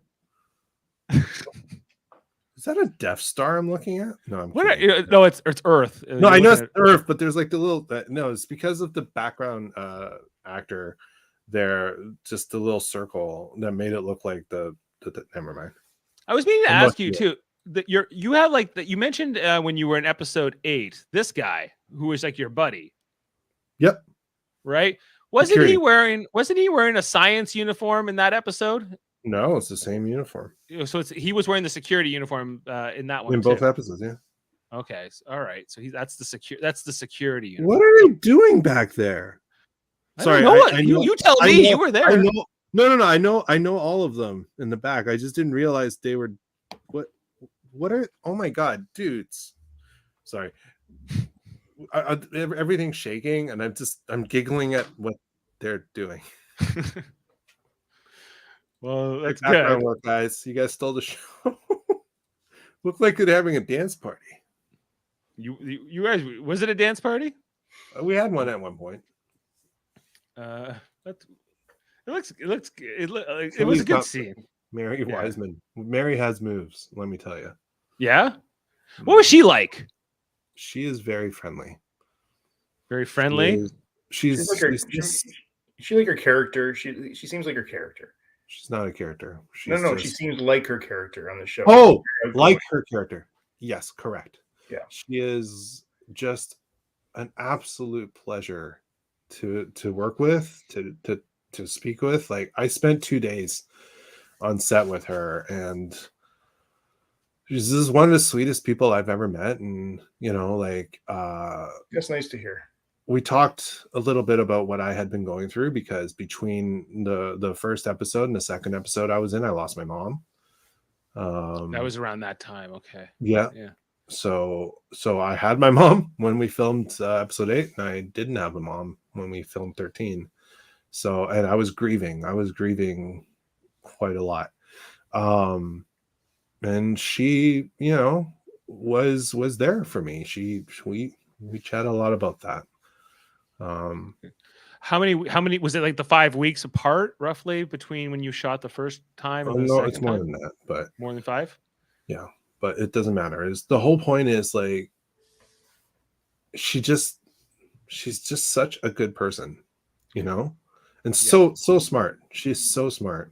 Is that a Death Star I'm looking at? No, no, it's Earth. No, I know it's Earth, but there's like the little. No, it's because of the background actor there. Just the little circle that made it look like the never mind. I was meaning to ask you too. you have like that you mentioned when you were in episode 8, this guy who was like your buddy, Yep. right? Security. Wasn't he wearing a science uniform in that episode? No, it's the same uniform So he was wearing the security uniform in that one in both episodes. Yeah. Okay, all right. So that's the security uniform. What are you doing back there? Sorry, you tell me. You were there. I know. No. I know all of them in the back. I just didn't realize they were. What are? Oh my god, dudes! Sorry, everything's shaking, and I'm giggling at what they're doing. Well, that's background good. work, guys. You guys stole the show. Looked like they're having a dance party. You guys, was it a dance party? We had one at one point. It was a good scene. Mary Wiseman. Mary has moves, let me tell you. Yeah? What was she like? She is very friendly. Very friendly? She's like her character. She seems like her character. She's not a character. She seems like her character on the show. Oh, like her character. Yes, correct. Yeah. She is just an absolute pleasure to work with, to speak with. Like, I spent 2 days on set with her, and she's one of the sweetest people I've ever met. And that's nice to hear. We talked a little bit about what I had been going through, because between the first episode and the second episode I was in, I lost my mom. That was around that time. Okay. Yeah. So I had my mom when we filmed episode 8, and I didn't have a mom when we filmed 13. So, and I was grieving quite a lot. And she, was there for me. We chat a lot about that. How many was it, like the 5 weeks apart roughly between when you shot the first time and no, it's more than that, but more than 5? Yeah, but it doesn't matter. The whole point is, like, she's just such a good person, and so smart. She's so smart.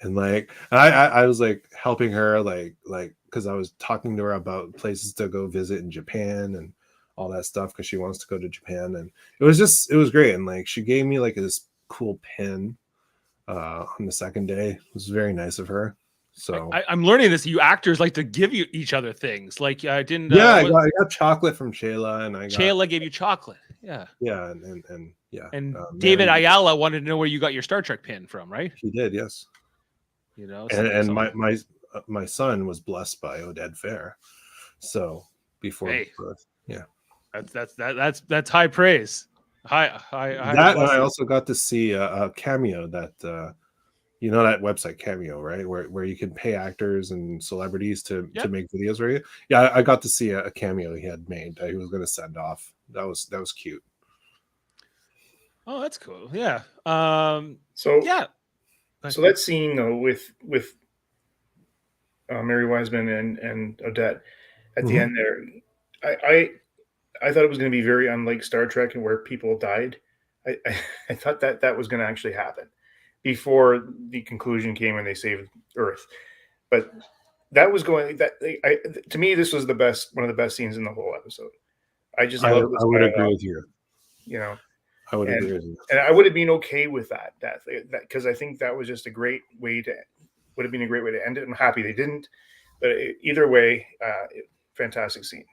And like, I was like helping her, like, because I was talking to her about places to go visit in Japan and all that stuff, because she wants to go to Japan. And it was great. And like, she gave me like this cool pin on the second day. It was very nice of her. So I'm learning this. You actors like to give each other things. Like, I didn't. I got chocolate from Shayla, and Shayla gave you chocolate. Yeah. Yeah, and yeah. And David Ayala wanted to know where you got your Star Trek pin from, right? He did, yes. And my son was blessed by Oded Fair. So before birth, yeah. That's high praise. High that, and I also got to see a cameo that that website Cameo, right, where you can pay actors and celebrities to make videos for you. Yeah, I got to see a cameo he had made that he was going to send off. That was cute. Oh, that's cool. Yeah. So that scene though with Mary Wiseman and Odette at the end there, I thought it was going to be very unlike Star Trek, and where people died. I thought that was going to actually happen before the conclusion came and they saved Earth. But that was to me, this was one of the best scenes in the whole episode. I would agree with you. I would agree with you. And I would have been okay with that because I think that was just would have been a great way to end it. I'm happy they didn't, but either way, fantastic scene.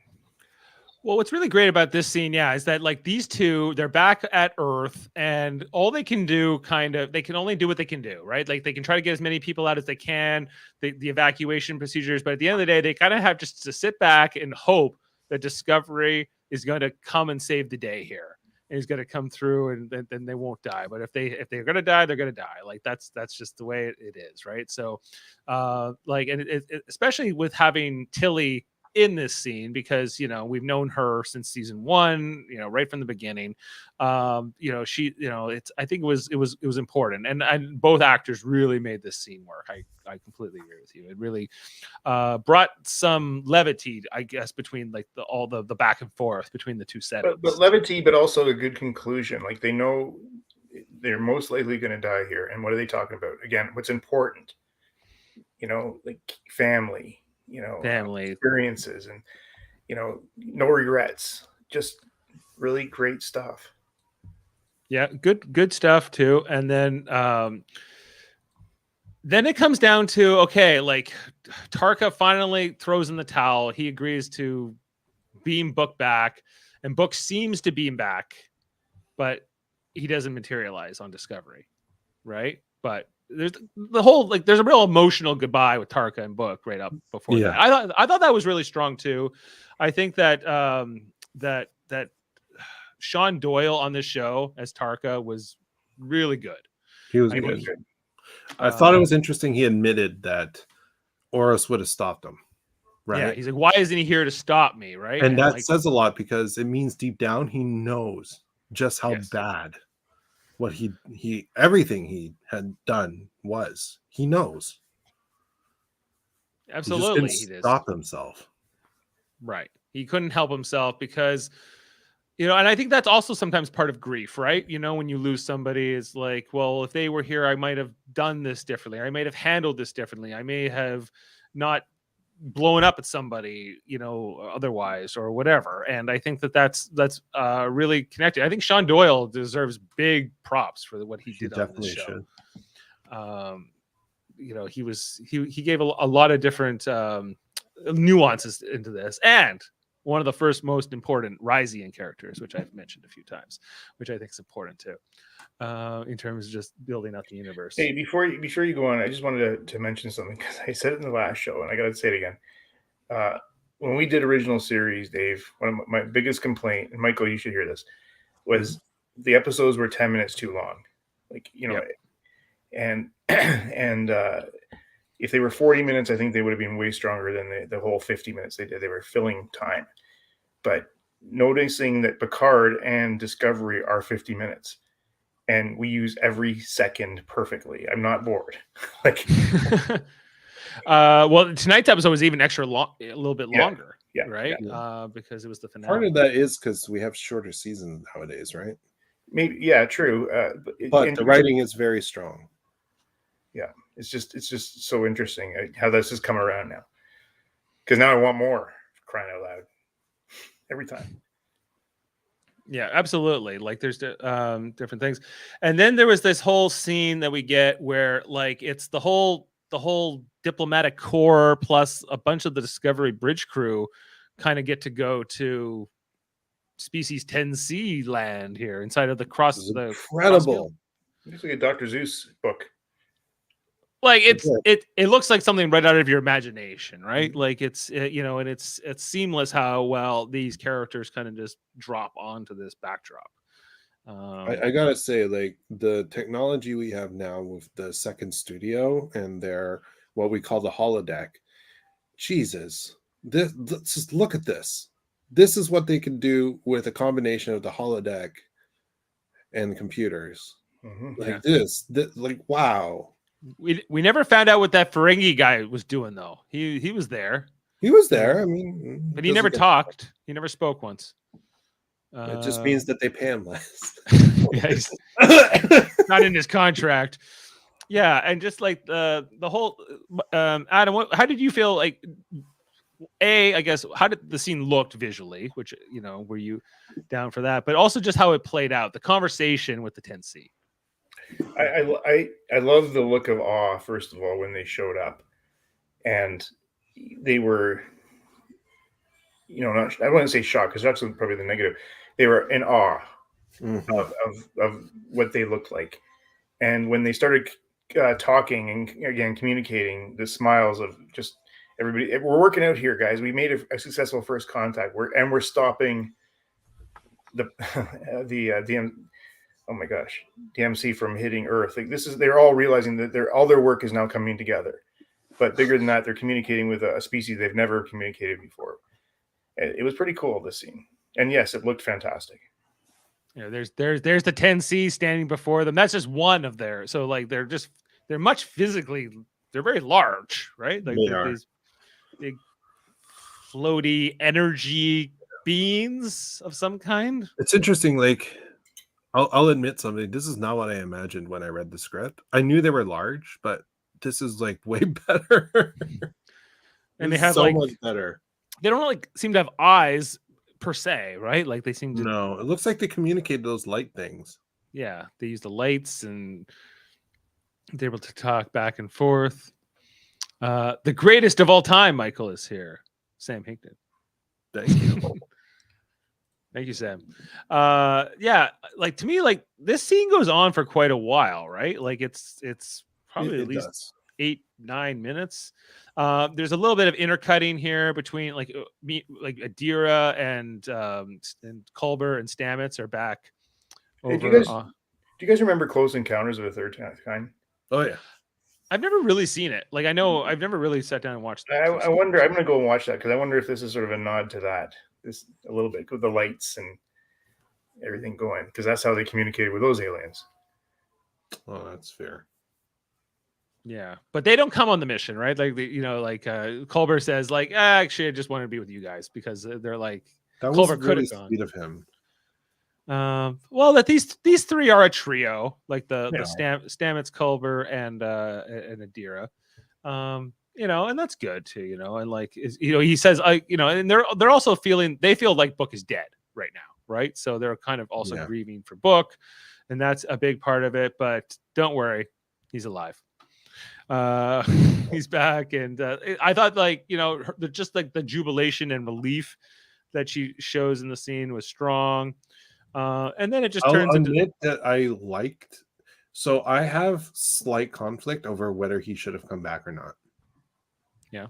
Well, what's really great about this scene, is that like these two, they're back at Earth, and all they can do, they can only do what they can do, right? Like, they can try to get as many people out as they can, the evacuation procedures, but at the end of the day, they kind of have just to sit back and hope that Discovery is going to come and save the day here. And he's going to come through, and then they won't die. But if they're going to die, they're going to die. Like, that's just the way it is, right? So, especially with having Tilly in this scene, because we've known her since season 1, right from the beginning. She, I think it was important, and both actors really made this scene work. I completely agree with you. It really brought some levity, I guess, between like all the back and forth between the two settings. But levity, but also a good conclusion. Like, they know they're most likely going to die here, and what are they talking about? Again, what's important? Like family. family experiences, and no regrets. Just really great stuff. Yeah, good stuff too. And then it comes down to, okay, like Tarka finally throws in the towel. He agrees to beam Book back, and Book seems to beam back, but he doesn't materialize on Discovery, right? But there's the whole, like, there's a real emotional goodbye with Tarka and Book right up before that. I thought that was really strong too. I think that that Sean Doyle on this show as Tarka was really good. He was He good. was good. I thought it was interesting. He admitted that Oris would have stopped him, right? Yeah, he's like, why isn't he here to stop me, right? And that like, says a lot, because it means deep down he knows just how Yes. bad what he everything he had done was. He knows. absolutely, He just he didn't did. stop himself. Right. He couldn't help himself because, and I think that's also sometimes part of grief, right? When you lose somebody, it's like, well, if they were here, I might have done this differently. I might have handled this differently. I may have not blown up at somebody, otherwise, or whatever. And I think that's really connected. I think Sean Doyle deserves big props for what he did on this show. He gave a lot of different nuances into this, and one of the first most important Ryzian characters, which I've mentioned a few times, which I think is important too, in terms of just building out the universe. Hey, before you go on, I just wanted to mention something, because I said it in the last show, and I got to say it again. When we did original series, Dave, one of my biggest complaint, and Michael, you should hear this, was the episodes were 10 minutes too long. Like, and if they were 40 minutes, I think they would have been way stronger than the whole 50 minutes they did. They were filling time. But noticing that Picard and Discovery are 50 minutes, and we use every second perfectly. I'm not bored. Well, tonight's episode was even extra long, a little bit longer, right? Yeah. Because it was the finale. Part of that is because we have shorter seasons nowadays, right? Maybe, yeah, true. But the writing is very strong. Yeah, it's just so interesting how this has come around now. Because now I want more, crying out loud, every time. Yeah, absolutely. Like, there's different things, and then there was this whole scene that we get where, like, it's the whole diplomatic corps plus a bunch of the Discovery bridge crew kind of get to go to species 10C land here inside of the incredible. It's like a Dr. Zeus book. Like, it looks like something right out of your imagination, right? Like, it's and it's seamless how well these characters kind of just drop onto this backdrop. I gotta say, like, the technology we have now with the second studio and their what we call the holodeck, Jesus, let's just look at this. This is what they can do with a combination of the holodeck and computers. Like, this, like, wow. We never found out what that Ferengi guy was doing, though. He was there. He was there. I mean, but he never talked. He never spoke once. It just means that they pay him less. Yeah, he's not in his contract. Yeah, and just like the whole Adam, how did you feel? Like, I guess, how did the scene look visually? Which, were you down for that? But also just how it played out, the conversation with the 10C. I love the look of awe, first of all, when they showed up, and they were, not, I wouldn't say shocked, because that's probably the negative. They were in awe of what they looked like, and when they started talking and again communicating, the smiles of just everybody. We're working out here, guys. We made a successful first contact. We're stopping the oh my gosh, DMC from hitting Earth. Like, they're all realizing that all their work is now coming together. But bigger than that, they're communicating with a species they've never communicated before. It was pretty cool, this scene. And yes, it looked fantastic. There's the 10C standing before them. That's just one of their. So, like, they're much physically, they're very large, right? Like, they're these big floaty energy beings of some kind. It's interesting, like, I'll admit something. This is not what I imagined when I read the script. I knew they were large, but this is, like, way better. And This they is have so like much better. they don't like seem to have eyes per se, right? Like they seem to No, it looks like they communicate those light things. yeah, they use the lights and they're able to talk back and forth. The greatest of all time, Michael, is here. Sam Hinkton. Thank you. Thank you, Sam. Yeah, like to me, like this scene goes on for quite a while, right? Like it's probably It at least does. 8-9 minutes. There's a little bit of intercutting here between like Adira and Culber and Stamets are back Hey, over. do you guys remember Close Encounters of the Third Kind? Oh yeah. I've never really seen it. Like I know I've never really sat down and watched. I wonder. I'm going to go and watch that because I wonder if this is sort of a nod to that. This a little bit with the lights and everything going because that's how they communicated with those aliens. Oh, that's fair. Yeah, but they don't come on the mission, right? Like Culber says, like, actually, I just wanted to be with you guys because they're like That was Culber could really have gone. sweet of him. Well, that these three are a trio, like the Yeah. Stamets, Culber, and Adira. And that's good too, and like he says, and they're also they feel like Book is dead right now, right? So they're kind of also grieving for Book, and that's a big part of it. But don't worry, he's alive. He's back, and I thought just like the jubilation and relief that she shows in the scene was strong. And then it just turns I'll into admit that I liked. So I have slight conflict over whether he should have come back or not. Yeah.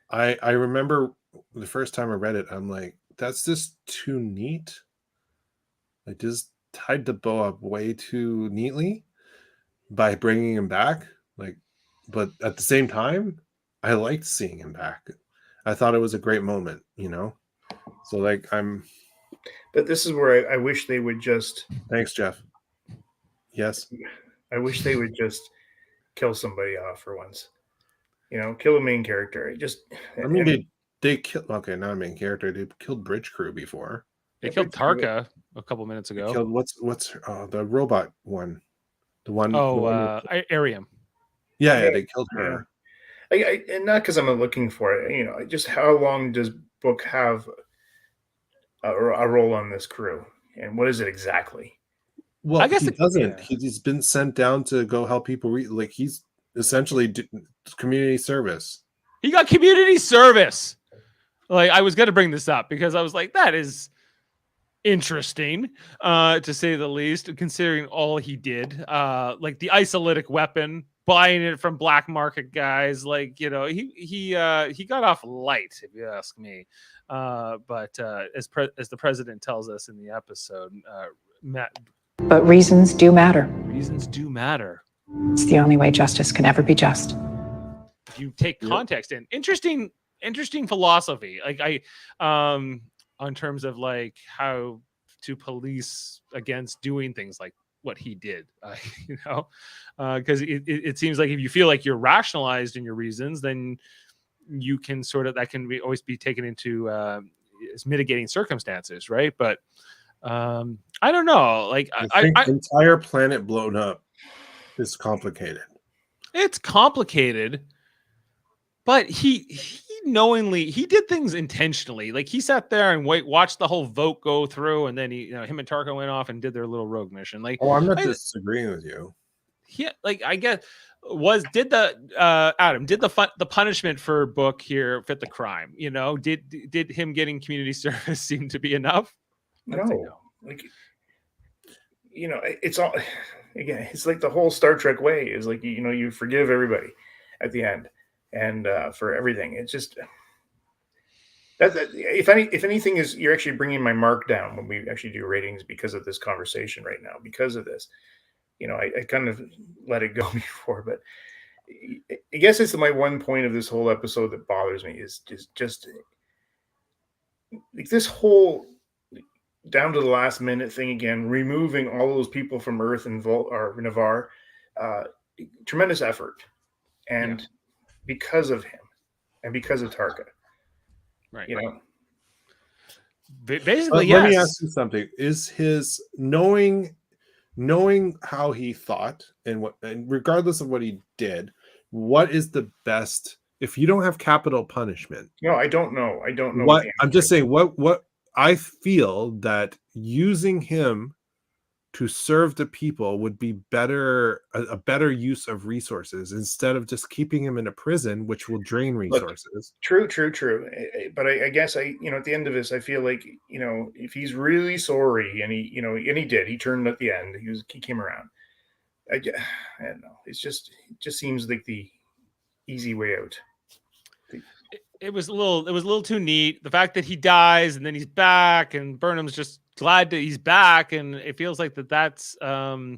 I remember the first time I read it, I'm like, that's just too neat. I just tied the bow up way too neatly by bringing him back. But at the same time, I liked seeing him back. I thought it was a great moment, So But this is where I wish they would just. Thanks, Jeff. Yes. I wish they would just kill somebody off for once. Kill a main character. They killed. Okay, not a main character. They killed Bridge Crew before. They killed Tarka a couple minutes ago. They killed what's the robot one? The one. Arium. Yeah, they killed her. And not because I'm looking for it. Just how long does Book have a role on this crew, and what is it exactly? Well, I guess he doesn't. Yeah. He's been sent down to go help people. He's essentially community service. He got community service. Like I was going to bring this up because I was like, that is interesting, to say the least, considering all he did. Like the isolytic weapon, buying it from black market guys. Like he got off light, if you ask me. But as the president tells us in the episode, but reasons do matter. Reasons do matter. It's the only way justice can ever be just. If you take context in, interesting philosophy. Like on terms of like how to police against doing things like what he did, because it seems like if you feel like you're rationalized in your reasons, then you can that can always be taken into as mitigating circumstances, right? But I don't know. Like I think the entire planet blown up is complicated. It's complicated, but he knowingly did things intentionally. Like he sat there and watched the whole vote go through, and then him and Tarka went off and did their little rogue mission. Like, I'm not disagreeing with you. Yeah, like I guess did the punishment for Book here fit the crime? Did him getting community service seem to be enough? No. Like it's all again. It's like the whole Star Trek way is like you forgive everybody at the end and for everything. It's just that if anything is you're actually bringing my mark down when we actually do ratings because of this conversation right now because of this. I kind of let it go before, but I guess it's my one point of this whole episode that bothers me is just like this whole down to the last minute thing again, removing all those people from Earth and Navarre, tremendous effort, and because of him and because of Tarka, right? Basically, Let me ask you something: is his knowing how he thought and regardless of what he did, what is the best? if you don't have capital punishment, No, I don't know. I don't know. what I'm just saying, what I feel that using him to serve the people would be better, a better use of resources instead of just keeping him in a prison, which will drain resources. True. But I guess at the end of this, I feel like, if he's really sorry and he turned at the end, he came around. I don't know. It just seems like the easy way out. It was a little too neat. The fact that he dies and then he's back, and Burnham's just glad that he's back, and it feels like that's the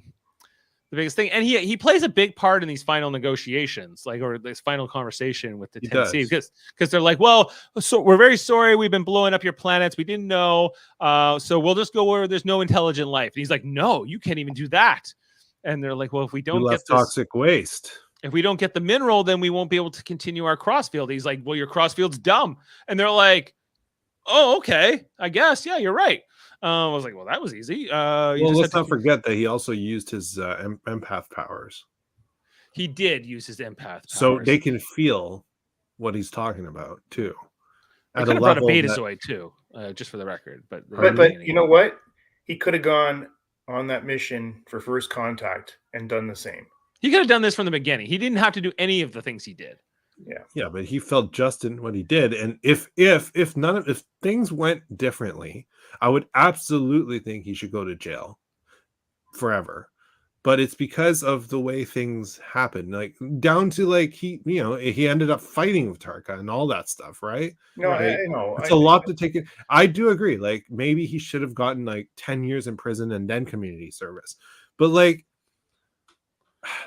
biggest thing. And he plays a big part in these final negotiations, or this final conversation with the Tennessee, because they're like, well, so we're very sorry, we've been blowing up your planets, we didn't know, so we'll just go where there's no intelligent life. And he's like, no, you can't even do that. And they're like, well, if we don't get this toxic waste, if we don't get the mineral, then we won't be able to continue our crossfield. He's like, well, your crossfield's dumb. And they're like, oh, okay, I guess. Yeah, you're right. I was like, well, that was easy. Let's not forget that he also used his empath powers. He did use his empath powers. So they can feel what he's talking about, too. I could have brought a Betazoid, too, just for the record. But you know what? He could have gone on that mission for first contact and done the same. He could have done this from the beginning. He didn't have to do any of the things he did. Yeah, but he felt just in what he did. And if things went differently, I would absolutely think he should go to jail forever. But it's because of the way things happen, like down to he ended up fighting with Tarka and all that stuff, right? No, I know. It's a lot to take in. I do agree. Like maybe he should have gotten 10 years in prison and then community service. But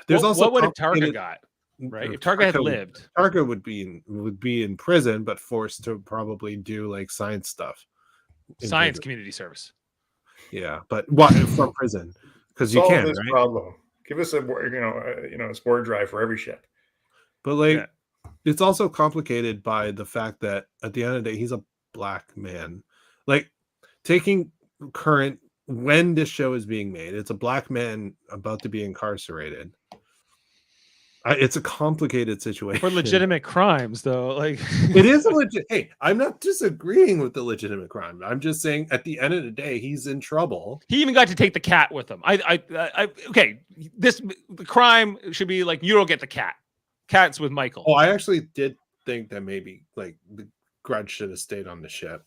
there's also what would have Tarka got? Right, if Tarka had lived, Tarka would be in prison, but forced to probably do science stuff, science community service. Yeah, but what from prison? Because you can't, this right? problem. Give us a spore drive for every ship. But it's also complicated by the fact that at the end of the day, he's a black man. Taking current when this show is being made, it's a black man about to be incarcerated. It's a complicated situation for legitimate crimes, though. It is a legit. Hey, I'm not disagreeing with the legitimate crime. I'm just saying, at the end of the day, he's in trouble. He even got to take the cat with him. Okay. The crime should be you don't get the cat. Cat's with Michael. Oh, I actually did think that maybe the grudge should have stayed on the ship.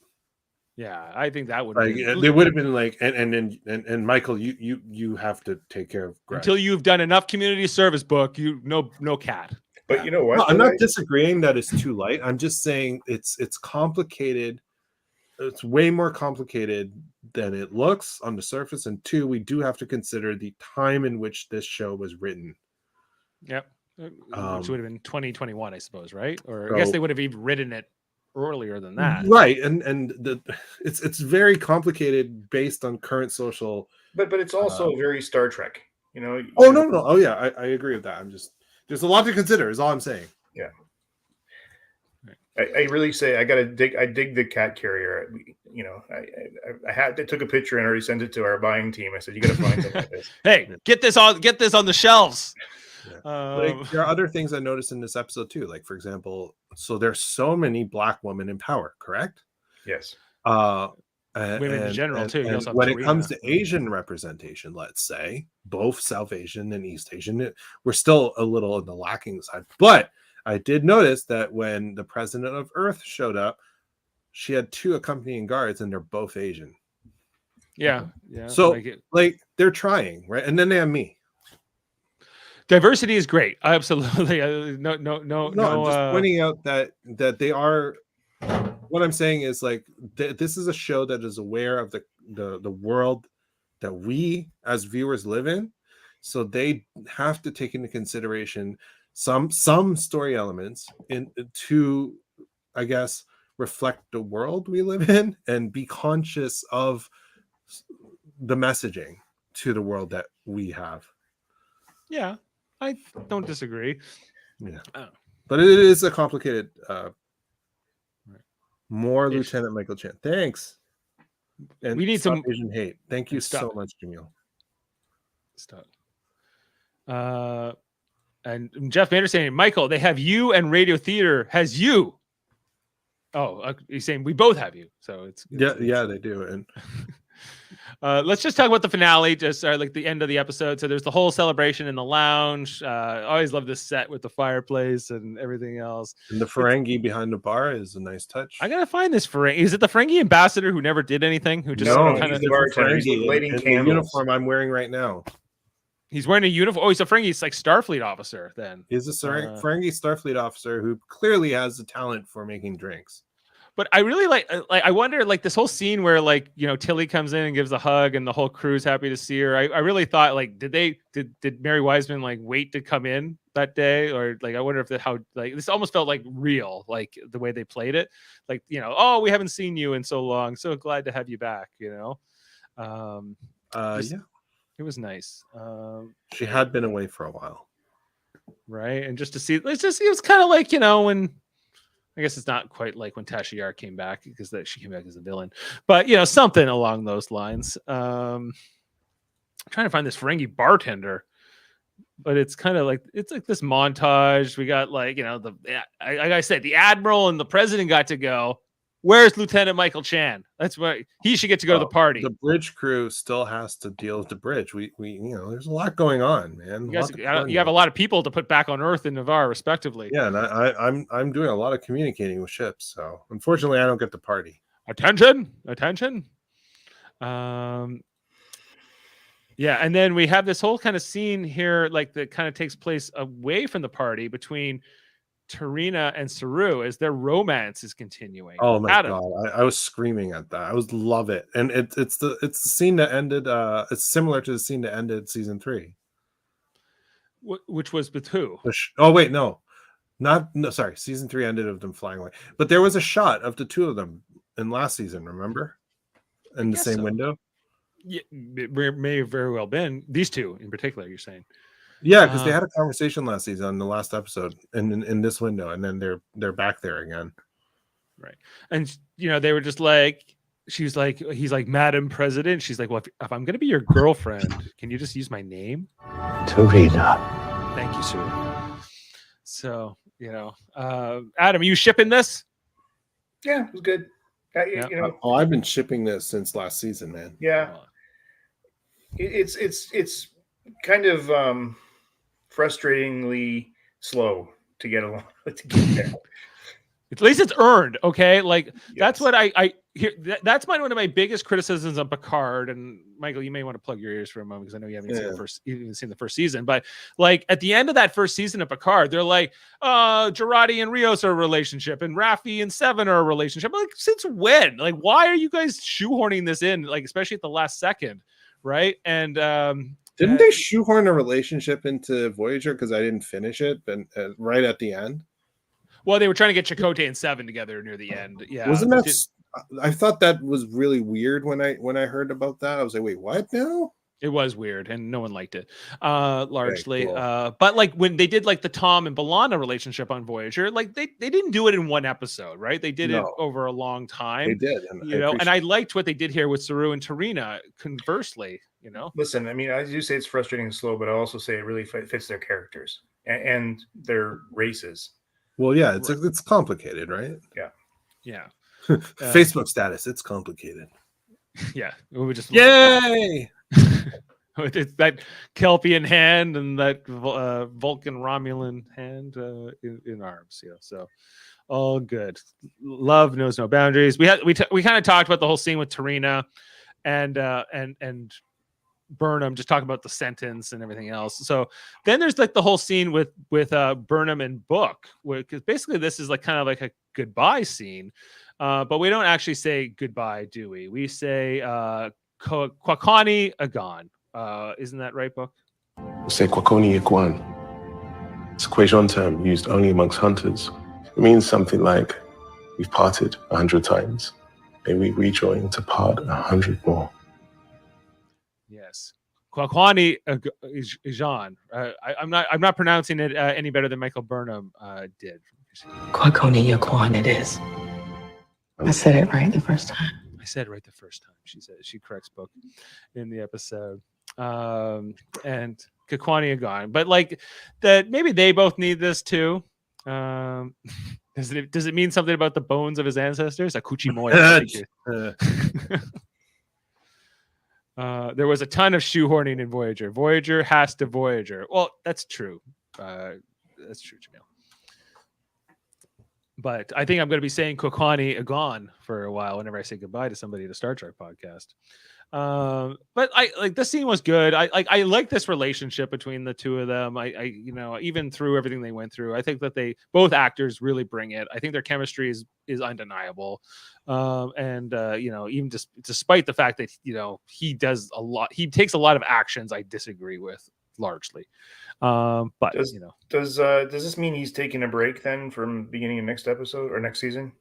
Yeah, I think that would they would have been and Michael, you have to take care of Greg. Until you've done enough community service book, no cat. But you know what? No, I'm not disagreeing that it's too light. I'm just saying it's complicated. It's way more complicated than it looks on the surface. And two, we do have to consider the time in which this show was written. Yep. Which would have been 2021, I suppose, right? Or I guess they would have even written it earlier than that, right? And it's very complicated based on current social, but it's also very Star Trek, no, yeah, I agree with that. There's a lot to consider is all I'm saying. Yeah, I really say I dig the cat carrier. I took a picture and already sent it to our buying team. I said, you got to find something like this. Hey, get this on the shelves. Yeah. There are other things I noticed in this episode too. For example, so there's so many black women in power, correct? Yes. Women in general too. And when it comes to Asian representation, let's say both South Asian and East Asian, we're still a little on the lacking side. But I did notice that when the president of Earth showed up, she had 2 accompanying guards, and they're both Asian. Yeah. So they're trying, right? And then they have me. Diversity is great. Absolutely. No. I'm just pointing out that they are. What I'm saying is this is a show that is aware of the world that we as viewers live in, so they have to take into consideration some story elements to, I guess, reflect the world we live in and be conscious of the messaging to the world that we have. Yeah. I don't disagree. Yeah, but it is a complicated. More Lieutenant Michael Chan. Thanks. And we need some Asian hate. Thank you so much, Jaemeel. Stop. And Jeff Mander saying, Michael, they have you, and Radio Theater has you. Oh, he's saying we both have you. So it's they do. And let's just talk about the finale, just like the end of the episode. So there's the whole celebration in the lounge. I always love this set with the fireplace and everything else. And the Ferengi behind the bar is a nice touch. I gotta find this Ferengi. Is it the Ferengi ambassador who never did anything? Who just kind of the bartender, he's lighting in the candles. uniform I'm wearing right now. He's wearing a uniform. Oh, he's a Ferengi. He's like Starfleet officer. Then He's a Ferengi Starfleet officer who clearly has the talent for making drinks. But I really like I wonder, like, this whole scene where, like, you know, Tilly comes in and gives a hug and the whole crew's happy to see her. I really thought, like, did Mary Wiseman like wait to come in that day? Or like, I wonder if how like this almost felt like real, like the way they played it. Like, you know, oh, we haven't seen you in so long. So glad to have you back, you know? Yeah. It was nice. She had been away for a while. Right. And just to see, it was kind of like, you know, when, I guess it's not quite like when Tasha Yar came back, because she came back as a villain, but, you know, something along those lines. I'm trying to find this Ferengi bartender, but it's kind of like, it's like this montage. We got, like, you know, like I said, the Admiral and the President got to go. Where's Lieutenant Michael Chan? That's why he should get to go to the party. The bridge crew still has to deal with the bridge. We you know, there's a lot going on, man. You have a lot of people to put back on Earth and Navarre, respectively. Yeah, and I'm doing a lot of communicating with ships. So unfortunately, I don't get the party. Attention. Yeah, and then we have this whole kind of scene here, like, that kind of takes place away from the party between Tarina and Saru as their romance is continuing. Oh my god, I was screaming at that. I love it, and it's the scene that ended. It's similar to the scene that ended season 3, which was with who? Oh wait, no, sorry, season 3 ended of them flying away, but there was a shot of the two of them in last season. Remember, in the same window. Yeah, it may have very well been these two in particular. You're saying. Yeah, because they had a conversation last season on the last episode, and in this window, and then they're back there again. Right, and you know, they were just like, he's like, Madam President. She's like, well, if I'm going to be your girlfriend, can you just use my name? Tarina. Thank you, sir. So, you know, Adam, are you shipping this? Yeah, it was good. You know, I've been shipping this since last season, man. Yeah, it's kind of frustratingly slow to get along to get there. At least it's earned, okay? Like, yes. That's what I hear. That's one of my biggest criticisms of Picard. And Michael, you may want to plug your ears for a moment, because I know you haven't seen the first season. But like, at the end of that first season of Picard, they're like, Jurati and Rios are a relationship, and Raffi and Seven are a relationship. Like, since when? Like, why are you guys shoehorning this in? Like, especially at the last second, right? And didn't they shoehorn a relationship into Voyager? Because I didn't finish it, but right at the end. Well, they were trying to get Chakotay and Seven together near the end. Yeah, wasn't that? I thought that was really weird when I heard about that. I was like, wait, what now? It was weird, and no one liked it, largely. Cool. But like, when they did like the Tom and B'Elanna relationship on Voyager, like they didn't do it in one episode, right? They did it over a long time. They did, and and I liked what they did here with Saru and Tarina. Conversely, you know. Listen, I mean, I do say it's frustrating and slow, but I also say it really fits their characters and their races. Well, yeah, it's complicated, right? Yeah. Facebook status, it's complicated. Yeah, we just yay. It's that Kelpian hand and that Vulcan Romulan hand in arms. Yeah, so all good. Love knows no boundaries. We kind of talked about the whole scene with Tarina and Burnham, just talking about the sentence and everything else. So then there's like the whole scene with Burnham and Book, because basically this is like kind of like a goodbye scene, but we don't actually say goodbye, do we? We say Kwakani Agon. Isn't that right, Book? We say Kwakoni Iguan. It's a Quezon term used only amongst hunters. It means something like, we've parted 100 times. May we rejoin to part 100 more. Yes. Kwakwani Ijan. I'm not pronouncing it any better than Michael Burnham did. Kwakoni Yaquan it is. I said it right the first time. I said it right the first time. She corrects Book in the episode. And Kekwani gone, but like that maybe they both need this too. Does it mean something about the bones of his ancestors? Akuchi Moya. There was a ton of shoehorning in Voyager. Voyager has to Voyager. Well, that's true. That's true, Jaemeel. But I think I'm going to be saying Kekwani Agon for a while whenever I say goodbye to somebody at a Star Trek podcast. But I like this scene was good. I like this relationship between the two of them. I even through everything they went through, I think that both actors really bring it. I think their chemistry is undeniable. Even despite the fact that he does a lot, he takes a lot of actions I disagree with largely. But does this mean he's taking a break then from beginning of next episode or next season?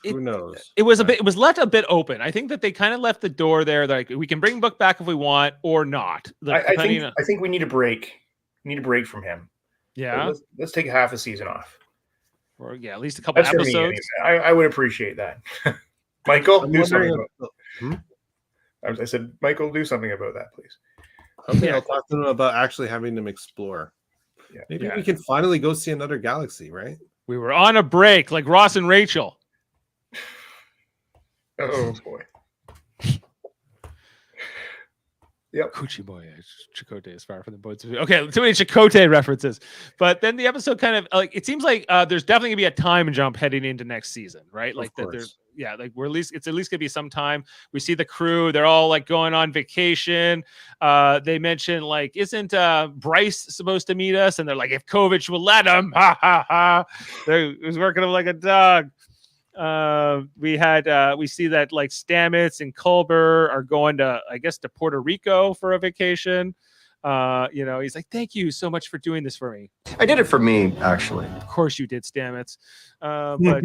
Who knows? It was left a bit open. I think that they kind of left the door there. Like we can bring Book back if we want or not. I think we need a break. We need a break from him. Yeah. Let's take half a season off. Or at least a couple episodes. Anyway. I would appreciate that. Michael, do something I said, Michael, do something about that, please. Okay, I'll talk to them about actually having them explore. Yeah. Maybe we can finally go see another galaxy, right? We were on a break like Ross and Rachel. Oh boy. Yep. Coochie boy, Chakotay is far from the boats. Okay, too many Chakotay references. But then the episode kind of like it seems like there's definitely gonna be a time jump heading into next season, right? Like that there's like it's at least gonna be some time. We see the crew, they're all like going on vacation. They mention like, isn't Bryce supposed to meet us? And they're like, if Kovich will let him, ha ha ha. He was working him like a dog. We see that like Stamets and Culber are going to, I guess, to Puerto Rico for a vacation. He's like, thank you so much for doing this for me. I did it for me, actually. Of course you did, Stamets. But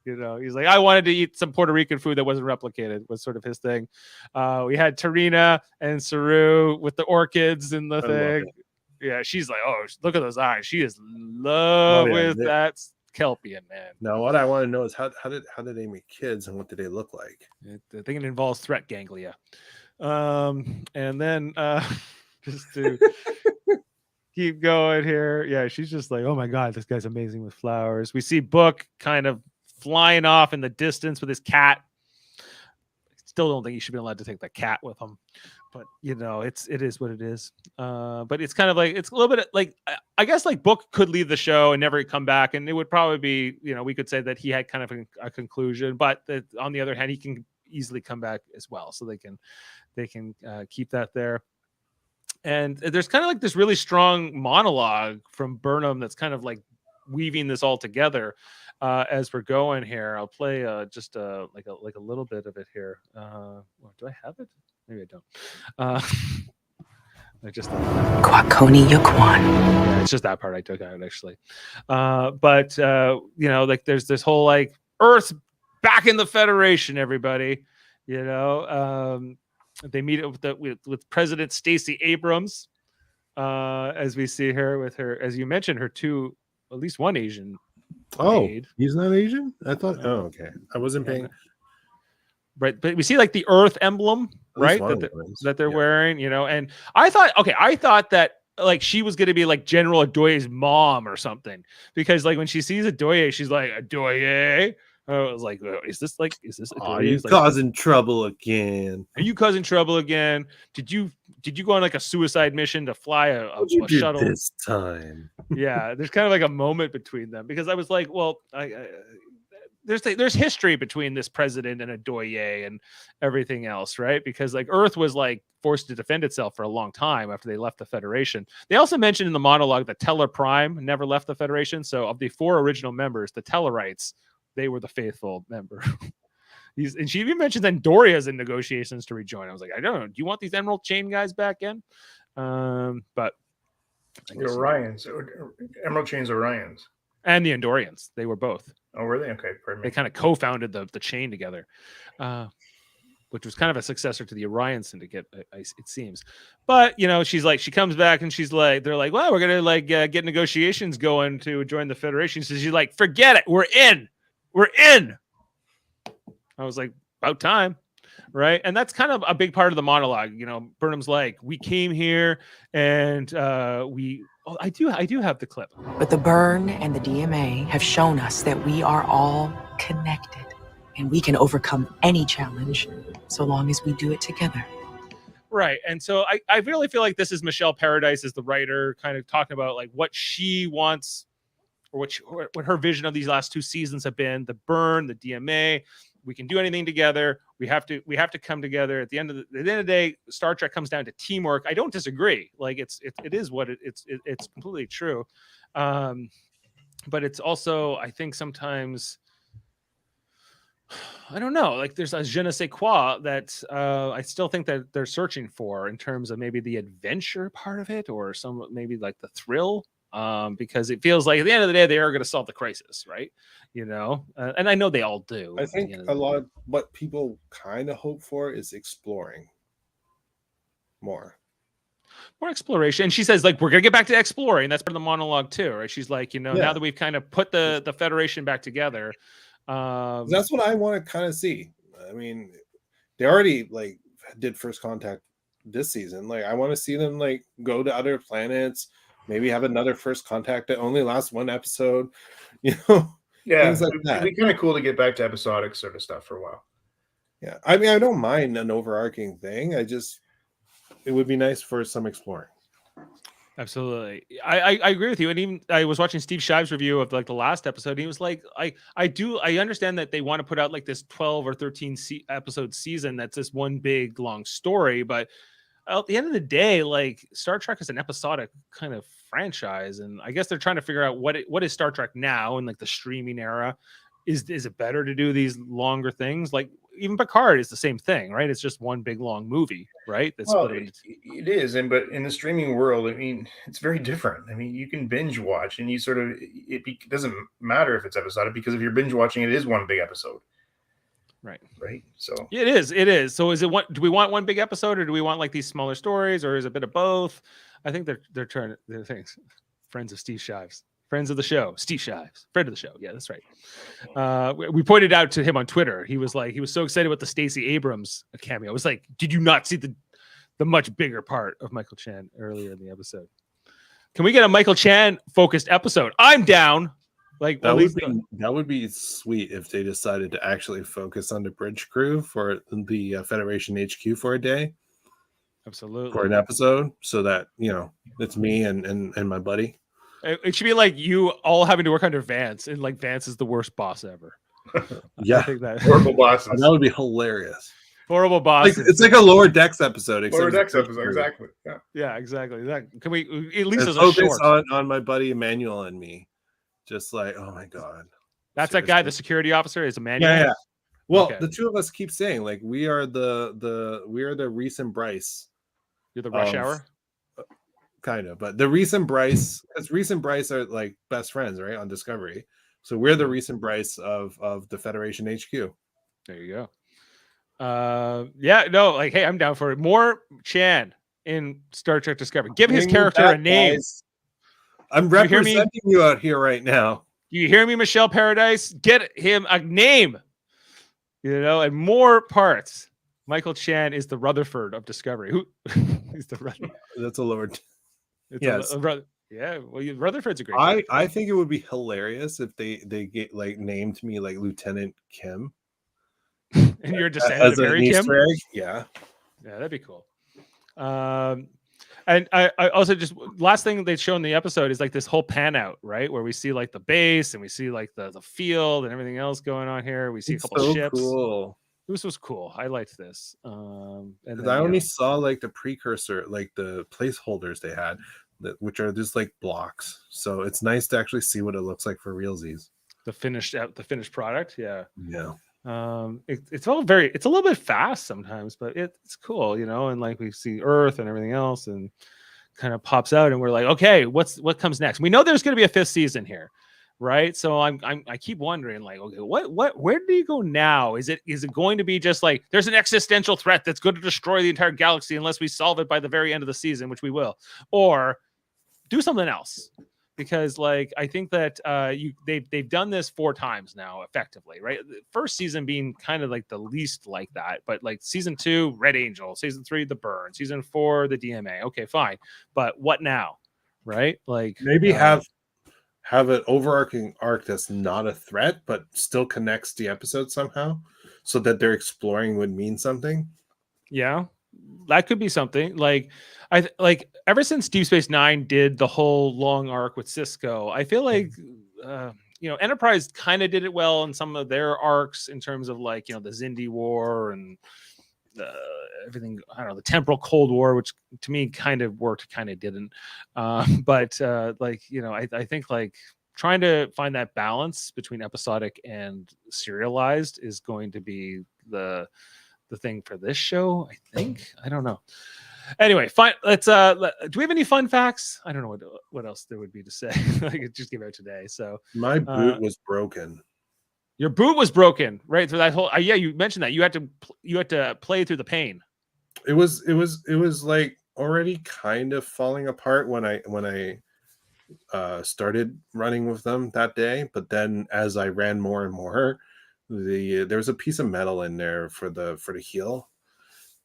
he's like, I wanted to eat some Puerto Rican food that wasn't replicated, was sort of his thing. We had Tarina and Saru with the orchids and the thing. Yeah, she's like, oh, look at those eyes. She is in love with that Kelpian, man. Now, what I want to know is how did they make kids and what did they look like? I think it involves threat ganglia. And then just to keep going here, yeah, she's just like, oh my god, this guy's amazing with flowers. We see Book kind of flying off in the distance with his cat. Still don't think he should be allowed to take the cat with him. But it is what it is. But it's kind of like it's a little bit like I guess like Book could leave the show and never come back, and it would probably be we could say that he had kind of a conclusion. But on the other hand, he can easily come back as well, so they can keep that there. And there's kind of like this really strong monologue from Burnham that's kind of like weaving this all together as we're going here. I'll play just like a little bit of it here. Do I have it? Maybe I don't. I just Kwakoni Yakwan. Yeah, it's just that part I took out actually. But like there's this whole like Earth back in the Federation, everybody. They meet with President Stacey Abrams, as we see her with her, as you mentioned, her two, at least one Asian. Maid. He's not Asian? I thought. Oh, okay. I wasn't paying. Right, but we see like the Earth emblem, right? That they're wearing, and I thought that like she was going to be like General Adoye's mom or something, because like when she sees Adoye, she's like, Adoye. I was like, is this Adoye? Are you causing trouble again? Are you causing trouble again? Did you go on like a suicide mission to fly a shuttle this time? Yeah, there's kind of like a moment between them, because I was like, well, there's history between this president and Adoye and everything else, right? Because like Earth was like forced to defend itself for a long time after they left the Federation. They also mentioned in the monologue that Teller Prime never left the Federation. So of the 4 original members, the Tellarites, they were the faithful member. And she even mentions Andoria's in negotiations to rejoin. I was like, I don't know. Do you want these Emerald Chain guys back in? But Orions, Emerald Chain's Orions. And the Andorians, they were both. Oh, were they? Okay, pardon me. They kind of co-founded the chain together, which was kind of a successor to the Orion Syndicate, it seems. But she comes back and she's like, they're like, well, we're gonna like get negotiations going to join the Federation. So she's like, forget it, we're in. I was like, about time. right? And that's kind of a big part of the monologue. You know, Burnham's like, we came here and I do have the clip. But the burn and the DMA have shown us that we are all connected, and we can overcome any challenge so long as we do it together. Right. And so I really feel like this is Michelle Paradise as the writer kind of talking about like what she wants or what her vision of these last 2 seasons have been. The burn, the DMA, we can do anything together. We have to come together at the end of the day. Star Trek comes down to teamwork. I don't disagree. Like it is what it's completely true. But it's also, I think sometimes, I don't know, like there's a je ne sais quoi that I still think that they're searching for in terms of maybe the adventure part of it or maybe like the thrill. Because it feels like at the end of the day, they are going to solve the crisis, right? You know, and I know they all do. I think a lot of what people kind of hope for is exploring more exploration. And she says, like, we're going to get back to exploring. That's part of the monologue too, right? She's like, you know, now that we've kind of put the Federation back together. That's what I want to kind of see. I mean, they already like did First Contact this season. Like, I want to see them like go to other planets. Maybe have another First Contact that only lasts 1 episode, you know? Yeah, things like that. It'd be kind of cool to get back to episodic sort of stuff for a while. Yeah, I mean, I don't mind an overarching thing. It would be nice for some exploring. Absolutely. I agree with you. And even I was watching Steve Shive's review of like the last episode. And he was like, I understand that they want to put out like this 12 or 13 episode season that's this one big long story, but at the end of the day, like Star Trek is an episodic kind of franchise, and I guess they're trying to figure out what is Star Trek now in like the streaming era. Is it better to do these longer things? Like even Picard is the same thing, right? It's just one big long movie, right? It is, but in the streaming world, I mean, it's very different. I mean, you can binge watch, and you sort of it doesn't matter if it's episodic because if you're binge watching, it is one big episode. Right. So it is. So do we want one big episode or do we want like these smaller stories or is it a bit of both? I think they're trying to, they're things. Friends of Steve Shives, friends of the show, Steve Shives, friend of the show. Yeah, that's right. We pointed out to him on Twitter. He was so excited about the Stacey Abrams cameo. I was like, did you not see the much bigger part of Michael Chan earlier in the episode? Can we get a Michael Chan focused episode? I'm down. Like that would be sweet if they decided to actually focus on the bridge crew for the Federation HQ for a day. Absolutely. For an episode, so that you know it's me and my buddy. It should be like you all having to work under Vance, and like Vance is the worst boss ever. Yeah, I think that horrible bosses. That would be hilarious. Horrible bosses. Like, it's like a Lower Decks episode. Lower Decks episode, exactly. Yeah, exactly. Can we at least as a focus short on my buddy Emmanuel and me? Just like, oh my god, that's seriously. That guy, the security officer, is Emmanuel. Yeah. Well, the two of us keep saying like we are the Reese and Bryce. You're the Rush Hour, kind of, but the Reese and Bryce, because Reese and Bryce are like best friends, right, on Discovery. So we're the Reese and Bryce of the Federation HQ. There you go. Yeah, no, like, hey, I'm down for it. More Chan in Star Trek Discovery. Give his character a name. Guys. I'm representing you out here right now. You hear me, Michelle Paradise? Get him a name, you know, and more parts. Michael Chan is the Rutherford of Discovery. Who? He's the Rutherford. That's a lower. Yes. Yeah. Well, Rutherford's a great. I think it would be hilarious if they get like named me like Lieutenant Kim. And you're descendant of Mary Kim. Yeah. Yeah, that'd be cool. And I also just last thing they show in the episode is like this whole pan out, right? Where we see like the base and we see like the field and everything else going on here. We see a couple ships. Cool. This was cool. I liked this. And then, I only saw like the precursor, like the placeholders they had, which are just like blocks. So it's nice to actually see what it looks like for realsies. The finished product. Yeah. Yeah. It's all it's a little bit fast sometimes, but it's cool, you know, and like we see Earth and everything else and kind of pops out and we're like, okay, what comes next? We know there's going to be a 5th season here, right? So I keep wondering like, okay, where do you go now? Is it going to be just like there's an existential threat that's going to destroy the entire galaxy unless we solve it by the very end of the season, which we will, or do something else? because like I think that they've done this 4 times now effectively, right? The first season being kind of like the least like that, but like season 2, Red Angel, season 3, The Burn, season 4, the DMA. Okay, fine, but what now, right? Like maybe have an overarching arc that's not a threat, but still connects the episode somehow, so that they're exploring would mean something. Yeah, that could be something. Like like ever since Deep Space Nine did the whole long arc with Cisco, I feel like Enterprise kind of did it well in some of their arcs in terms of like the Xindi War and everything. I don't know, the Temporal Cold War, which to me kind of worked, kind of didn't. But I think like trying to find that balance between episodic and serialized is going to be the thing for this show. I think. I don't know. Anyway, fine. Let's do we have any fun facts? I don't know what else there would be to say. I could just give out today. So my boot was broken. Your boot was broken, right? So that whole yeah, you mentioned that you had to play through the pain. It was like already kind of falling apart when I started running with them that day, but then as I ran more and more, there was a piece of metal in there for the heel,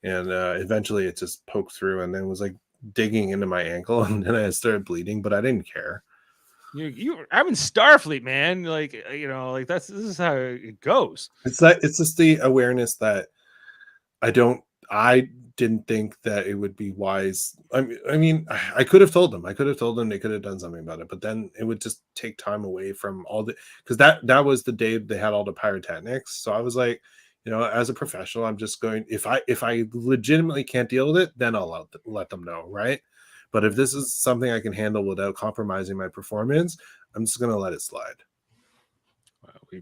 and eventually it just poked through and then was like digging into my ankle, and then I started bleeding, but I didn't care. I'm in Starfleet, man. Like like this is how it goes. It's just the awareness that I didn't think that it would be wise. I mean, I could have told them. They could have done something about it, but then it would just take time away from all the, because that was the day they had all the pyrotechnics. So I was like, as a professional, I'm just going, if I legitimately can't deal with it, then I'll let them know, right? But if this is something I can handle without compromising my performance, I'm just going to let it slide. Wow,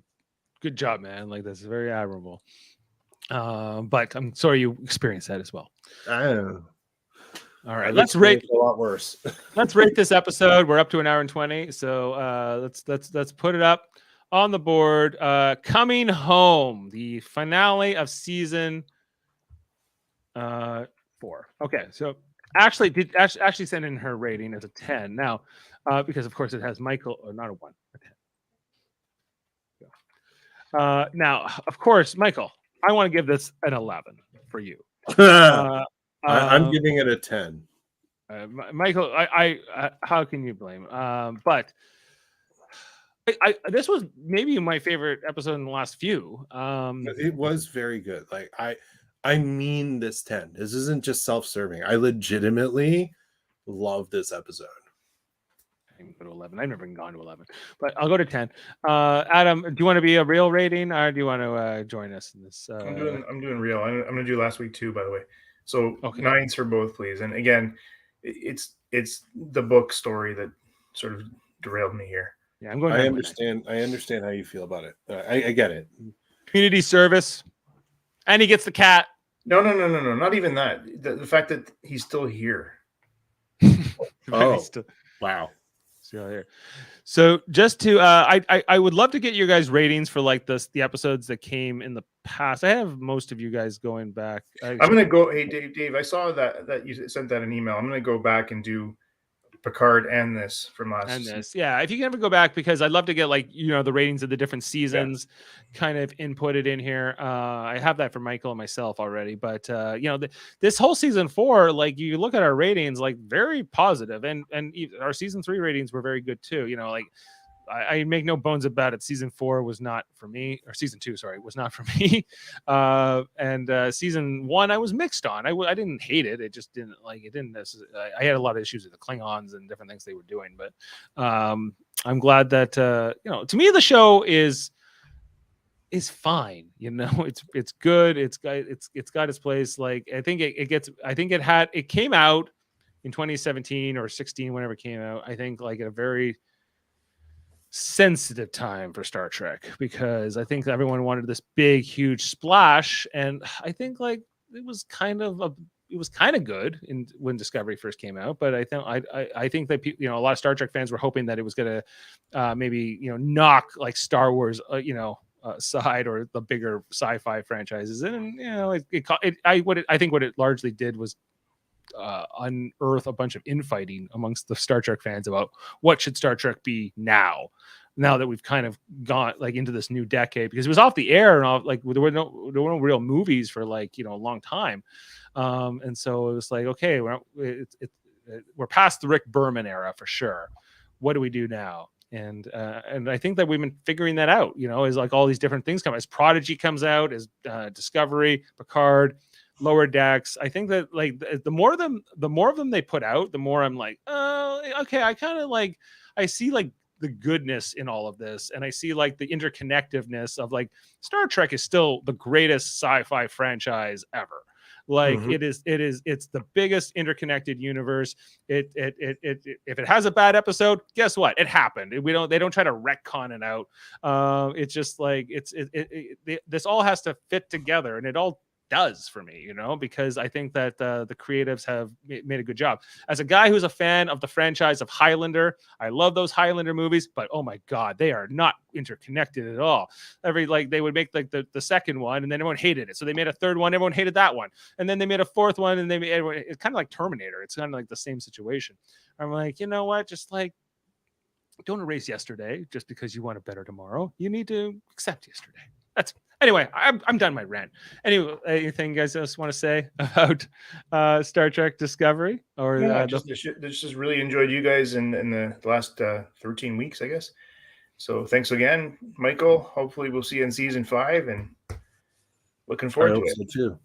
good job, man. Like, that's very admirable. But I'm sorry you experienced that as well. I don't know. All right, let's rate a lot worse. Let's rate this episode. We're up to 1 hour and 20. So let's put it up on the board. Coming Home, the finale of season 4. Okay, so actually send in her rating as a 10 now, because of course it has Michael, or not a 1, a 10. Now, of course, Michael, I want to give this an 11 for you. I'm giving it a 10. Michael, I how can you blame? But this was maybe my favorite episode in the last few. It was very good. Like I mean this 10. This isn't just self-serving. I legitimately love this episode. I can go to 11. I've never gone to 11, but I'll go to 10. Adam, do you want to be a real rating, or do you want to join us in this? I'm doing real. I'm going to do last week too, by the way. So okay. 9s for both, please. And again, it's the book story that sort of derailed me here. Yeah, I'm going. I understand how you feel about it. I get it. Community service, and he gets the cat. No. Not even that. The fact that he's still here. Wow. Still here. So just to, I would love to get your guys' ratings for like the episodes that came in the past. I have most of you guys going back. I'm gonna go. Hey, Dave. I saw that you sent that an email. I'm gonna go back and do Picard and this from last. And this, yeah. If you can ever go back, because I'd love to get like the ratings of the different seasons, kind of inputted in here. I have that for Michael and myself already, but this whole season 4, like you look at our ratings, like very positive, and our season 3 ratings were very good too. Like I make no bones about it. Season 4 was not for me, or season 2, sorry, was not for me. And season 1, I was mixed on. I didn't hate it. It just didn't necessarily. I had a lot of issues with the Klingons and different things they were doing. But I'm glad that to me the show is fine. It's good. It's got its place. Like I think it came out in 2017 or 16, whenever it came out. I think like at a very sensitive time for Star Trek, because I think everyone wanted this big, huge splash, and I think like it was kind of good when Discovery first came out. But I think that a lot of Star Trek fans were hoping that it was going to maybe knock like Star Wars side, or the bigger sci-fi franchises, and I think what it largely did was unearth a bunch of infighting amongst the Star Trek fans about what should Star Trek be now that we've kind of gone like into this new decade, because it was off the air and all, like there were no real movies for like, you know, a long time. And so it was like, okay, we're past the Rick Berman era for sure. What do we do now? And I think that we've been figuring that out, you know, as like all these different things come, as Prodigy comes out, as Discovery, Picard, Lower Decks. I think that like the more of them they put out, the more I'm like, oh, okay, I kind of like, I see like the goodness in all of this, and I see like the interconnectiveness of like Star Trek is still the greatest sci-fi franchise ever. Like it's the biggest interconnected universe. It if it has a bad episode, guess what? It happened. They don't try to retcon it out. It's just like this all has to fit together, and it all does for me, you know, because I think that the creatives have made a good job. As a guy who's a fan of the franchise of Highlander, I love those Highlander movies, but oh my God, they are not interconnected at all. They would make like the second one and then everyone hated it. So they made a third one, everyone hated that one. And then they made a fourth one and it's kind of like Terminator. It's kind of like the same situation. I'm like, you know what? Just like, don't erase yesterday just because you want a better tomorrow. You need to accept yesterday. Anyway, I'm done my rant. Anyway, anything you guys else want to say about Star Trek Discovery? Or just really enjoyed you guys in the last 13 weeks, I guess. So thanks again, Michael. Hopefully we'll see you in season 5, and looking forward to it. So too.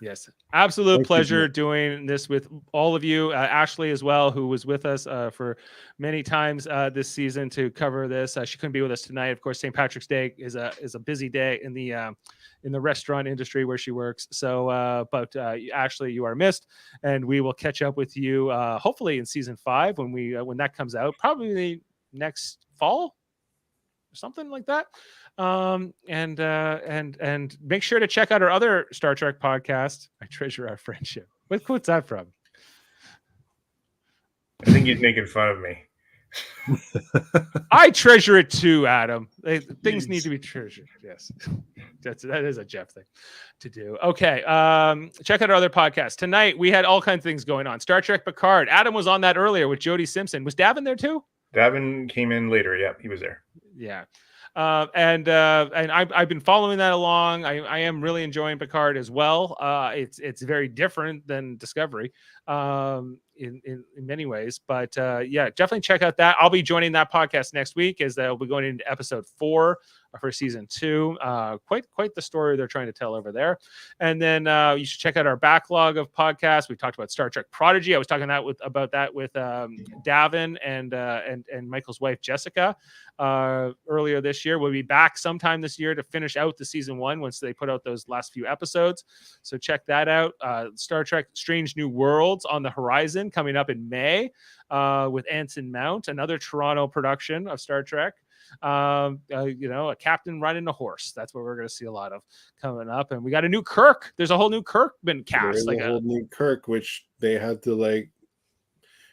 Yes, absolute pleasure doing this with all of you. Ashley as well, who was with us for many times this season to cover this. She couldn't be with us tonight. Of course, St. Patrick's Day is a busy day in the restaurant industry where she works. So, but Ashley, you are missed, and we will catch up with you hopefully in season 5 when that comes out, probably next fall or something like that. And make sure to check out our other Star Trek podcast, I Treasure Our Friendship. What quote's that from? I think he's making fun of me. I treasure it too, Adam. Things need to be treasured. Yes, that is a Jeff thing to do. Okay, check out our other podcast. Tonight we had all kinds of things going on. Star Trek Picard. Adam was on that earlier with Jodie Simpson. Was Davin there too? Davin came in later. Yep, he was there. Yeah. And I've been following that along. I am really enjoying Picard as well. It's very different than Discovery in many ways, but yeah, definitely check out that. I'll be joining that podcast next week, as they'll be going into episode 4 for season 2. Quite the story they're trying to tell over there. And then you should check out our backlog of podcasts. We talked about Star Trek Prodigy. I was talking about that with Davin and Michael's wife Jessica earlier this year. We'll be back sometime this year to finish out the season 1 once they put out those last few episodes. So check that out. Star Trek Strange New Worlds on the horizon coming up in May with Anson Mount, another Toronto production of Star Trek. A captain riding a horse. That's what we're going to see a lot of coming up. And we got a new Kirk. There's a whole new Kirk been cast. There's a whole new Kirk, which they had to like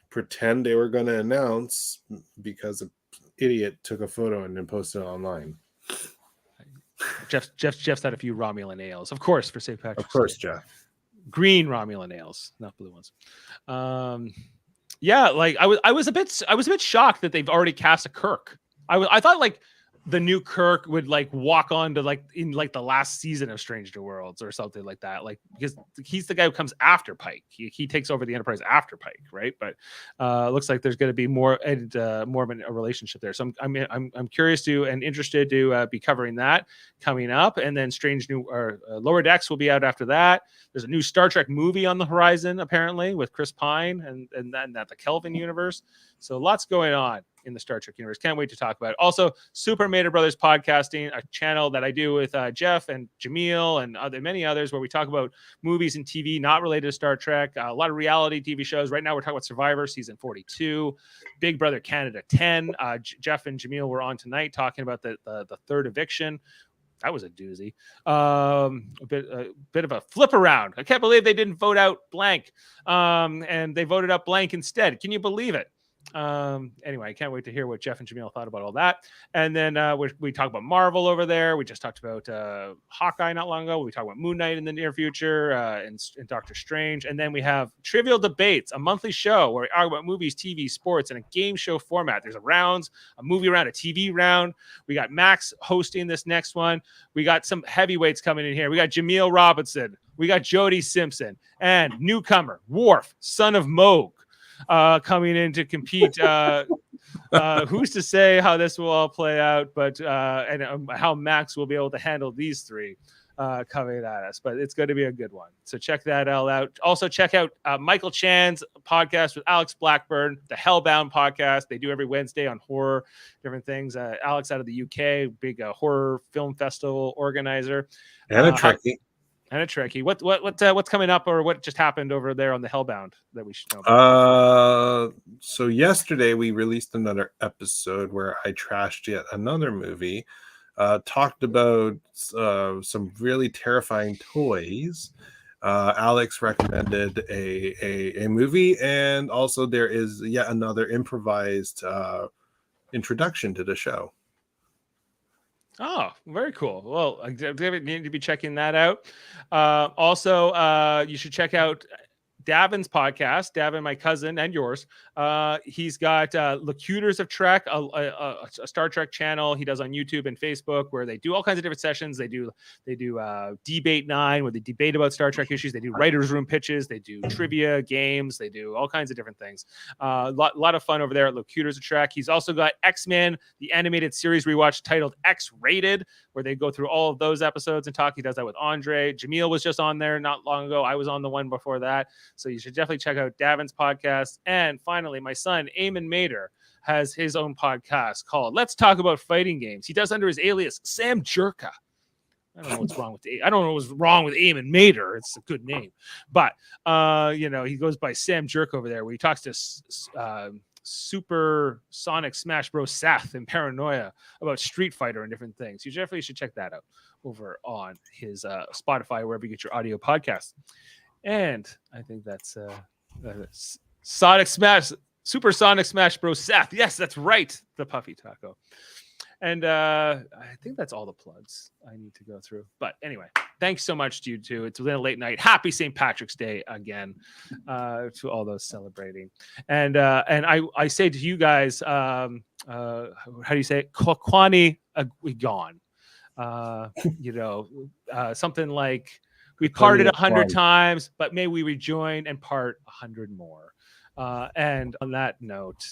pretend they were going to announce because an idiot took a photo and then posted it online. Jeff's had a few Romulan ales, of course, for St. Patrick's. Of course, Day. Jeff. Green Romulan ales, not blue ones. Yeah, like I was a bit shocked that they've already cast a Kirk. I thought like the new Kirk would like walk on to like in like the last season of Strange New Worlds or something like that, like because he's the guy who comes after Pike. He takes over the Enterprise after Pike, right? But looks like there's going to be more of a relationship there. So I'm curious to and interested to be covering that coming up. And then Lower Decks will be out after that. There's a new Star Trek movie on the horizon apparently with Chris Pine and then the Kelvin universe. So lots going on in the Star Trek universe. Can't wait to talk about it. Also, Super Mater Brothers Podcasting, a channel that I do with Jeff and Jaemeel and many others, where we talk about movies and TV not related to Star Trek. A lot of reality TV shows. Right now, we're talking about Survivor season 42, Big Brother Canada 10. Jeff and Jaemeel were on tonight talking about the third eviction. That was a doozy. A bit of a flip around. I can't believe they didn't vote out blank, and they voted out blank instead. Can you believe it? Anyway, I can't wait to hear what Jeff and Jaemeel thought about all that. And then we talk about Marvel over there. We just talked about Hawkeye not long ago. We talk about Moon Knight in the near future and Doctor Strange. And then we have Trivial Debates, a monthly show where we argue about movies, TV, sports, in a game show format. There's a rounds, a movie round, a TV round. We got Max hosting this next one. We got some heavyweights coming in here. We got Jaemeel Robinson. We got Jody Simpson and newcomer Worf, son of Moog, coming in to compete. Who's to say how this will all play out, but and how Max will be able to handle these three coming at us. But it's going to be a good one. So check that all out. Also check out Michael Chan's podcast with Alex Blackburn, the Hellbound podcast. They do every Wednesday on horror, different things. Alex out of the UK, big horror film festival organizer. And a Trekkie. And a Trekkie. What's coming up, or what just happened over there on the Hellbound that we should know about? So yesterday we released another episode where I trashed yet another movie. Talked about some really terrifying toys. Alex recommended a movie, and also there is yet another improvised introduction to the show. Oh, very cool. Well, I need to be checking that out. Also, you should check out Davin's podcast, Davin, my cousin, and yours. He's got Locutors of Trek, a Star Trek channel he does on YouTube and Facebook, where they do all kinds of different sessions. They do Debate 9, where they debate about Star Trek issues. They do writers' room pitches. They do trivia games. They do all kinds of different things. A lot of fun over there at Locutors of Trek. He's also got X-Men, the animated series rewatch titled X-Rated, where they go through all of those episodes and talk. He does that with Andre. Jaemeel was just on there not long ago. I was on the one before that. So you should definitely check out Davin's podcast. And finally, my son, Eamon Mader, has his own podcast called Let's Talk About Fighting Games. He does under his alias, Sam Jerka. I don't know what's wrong with Eamon Mader. It's a good name. But, he goes by Sam Jerka over there, where he talks to Super Sonic Smash Bros. Seth and Paranoia about Street Fighter and different things. You definitely should check that out over on his Spotify, wherever you get your audio podcasts. And I think that's Super Sonic Smash Bros. Seth. Yes, that's right. The Puffy Taco. And I think that's all the plugs I need to go through. But anyway, thanks so much to you two. It's been a late night. Happy St. Patrick's Day again to all those celebrating. And I say to you guys, how do you say it? Kwakwani gone. Something like, we parted 100 times, but may we rejoin and part 100 more. And on that note,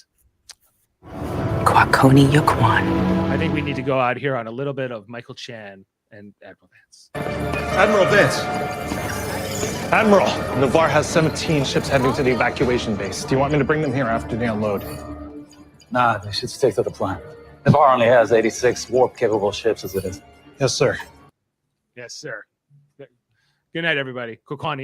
Kwakoni Yukwan. I think we need to go out here on a little bit of Michael Chan and Admiral Vance. Admiral Vance. Admiral, Navarre has 17 ships heading to the evacuation base. Do you want me to bring them here after they unload? Nah, they should stick to the plan. Navarre only has 86 warp-capable ships as it is. Yes, sir. Yes, sir. Good night, everybody. Kwakwani.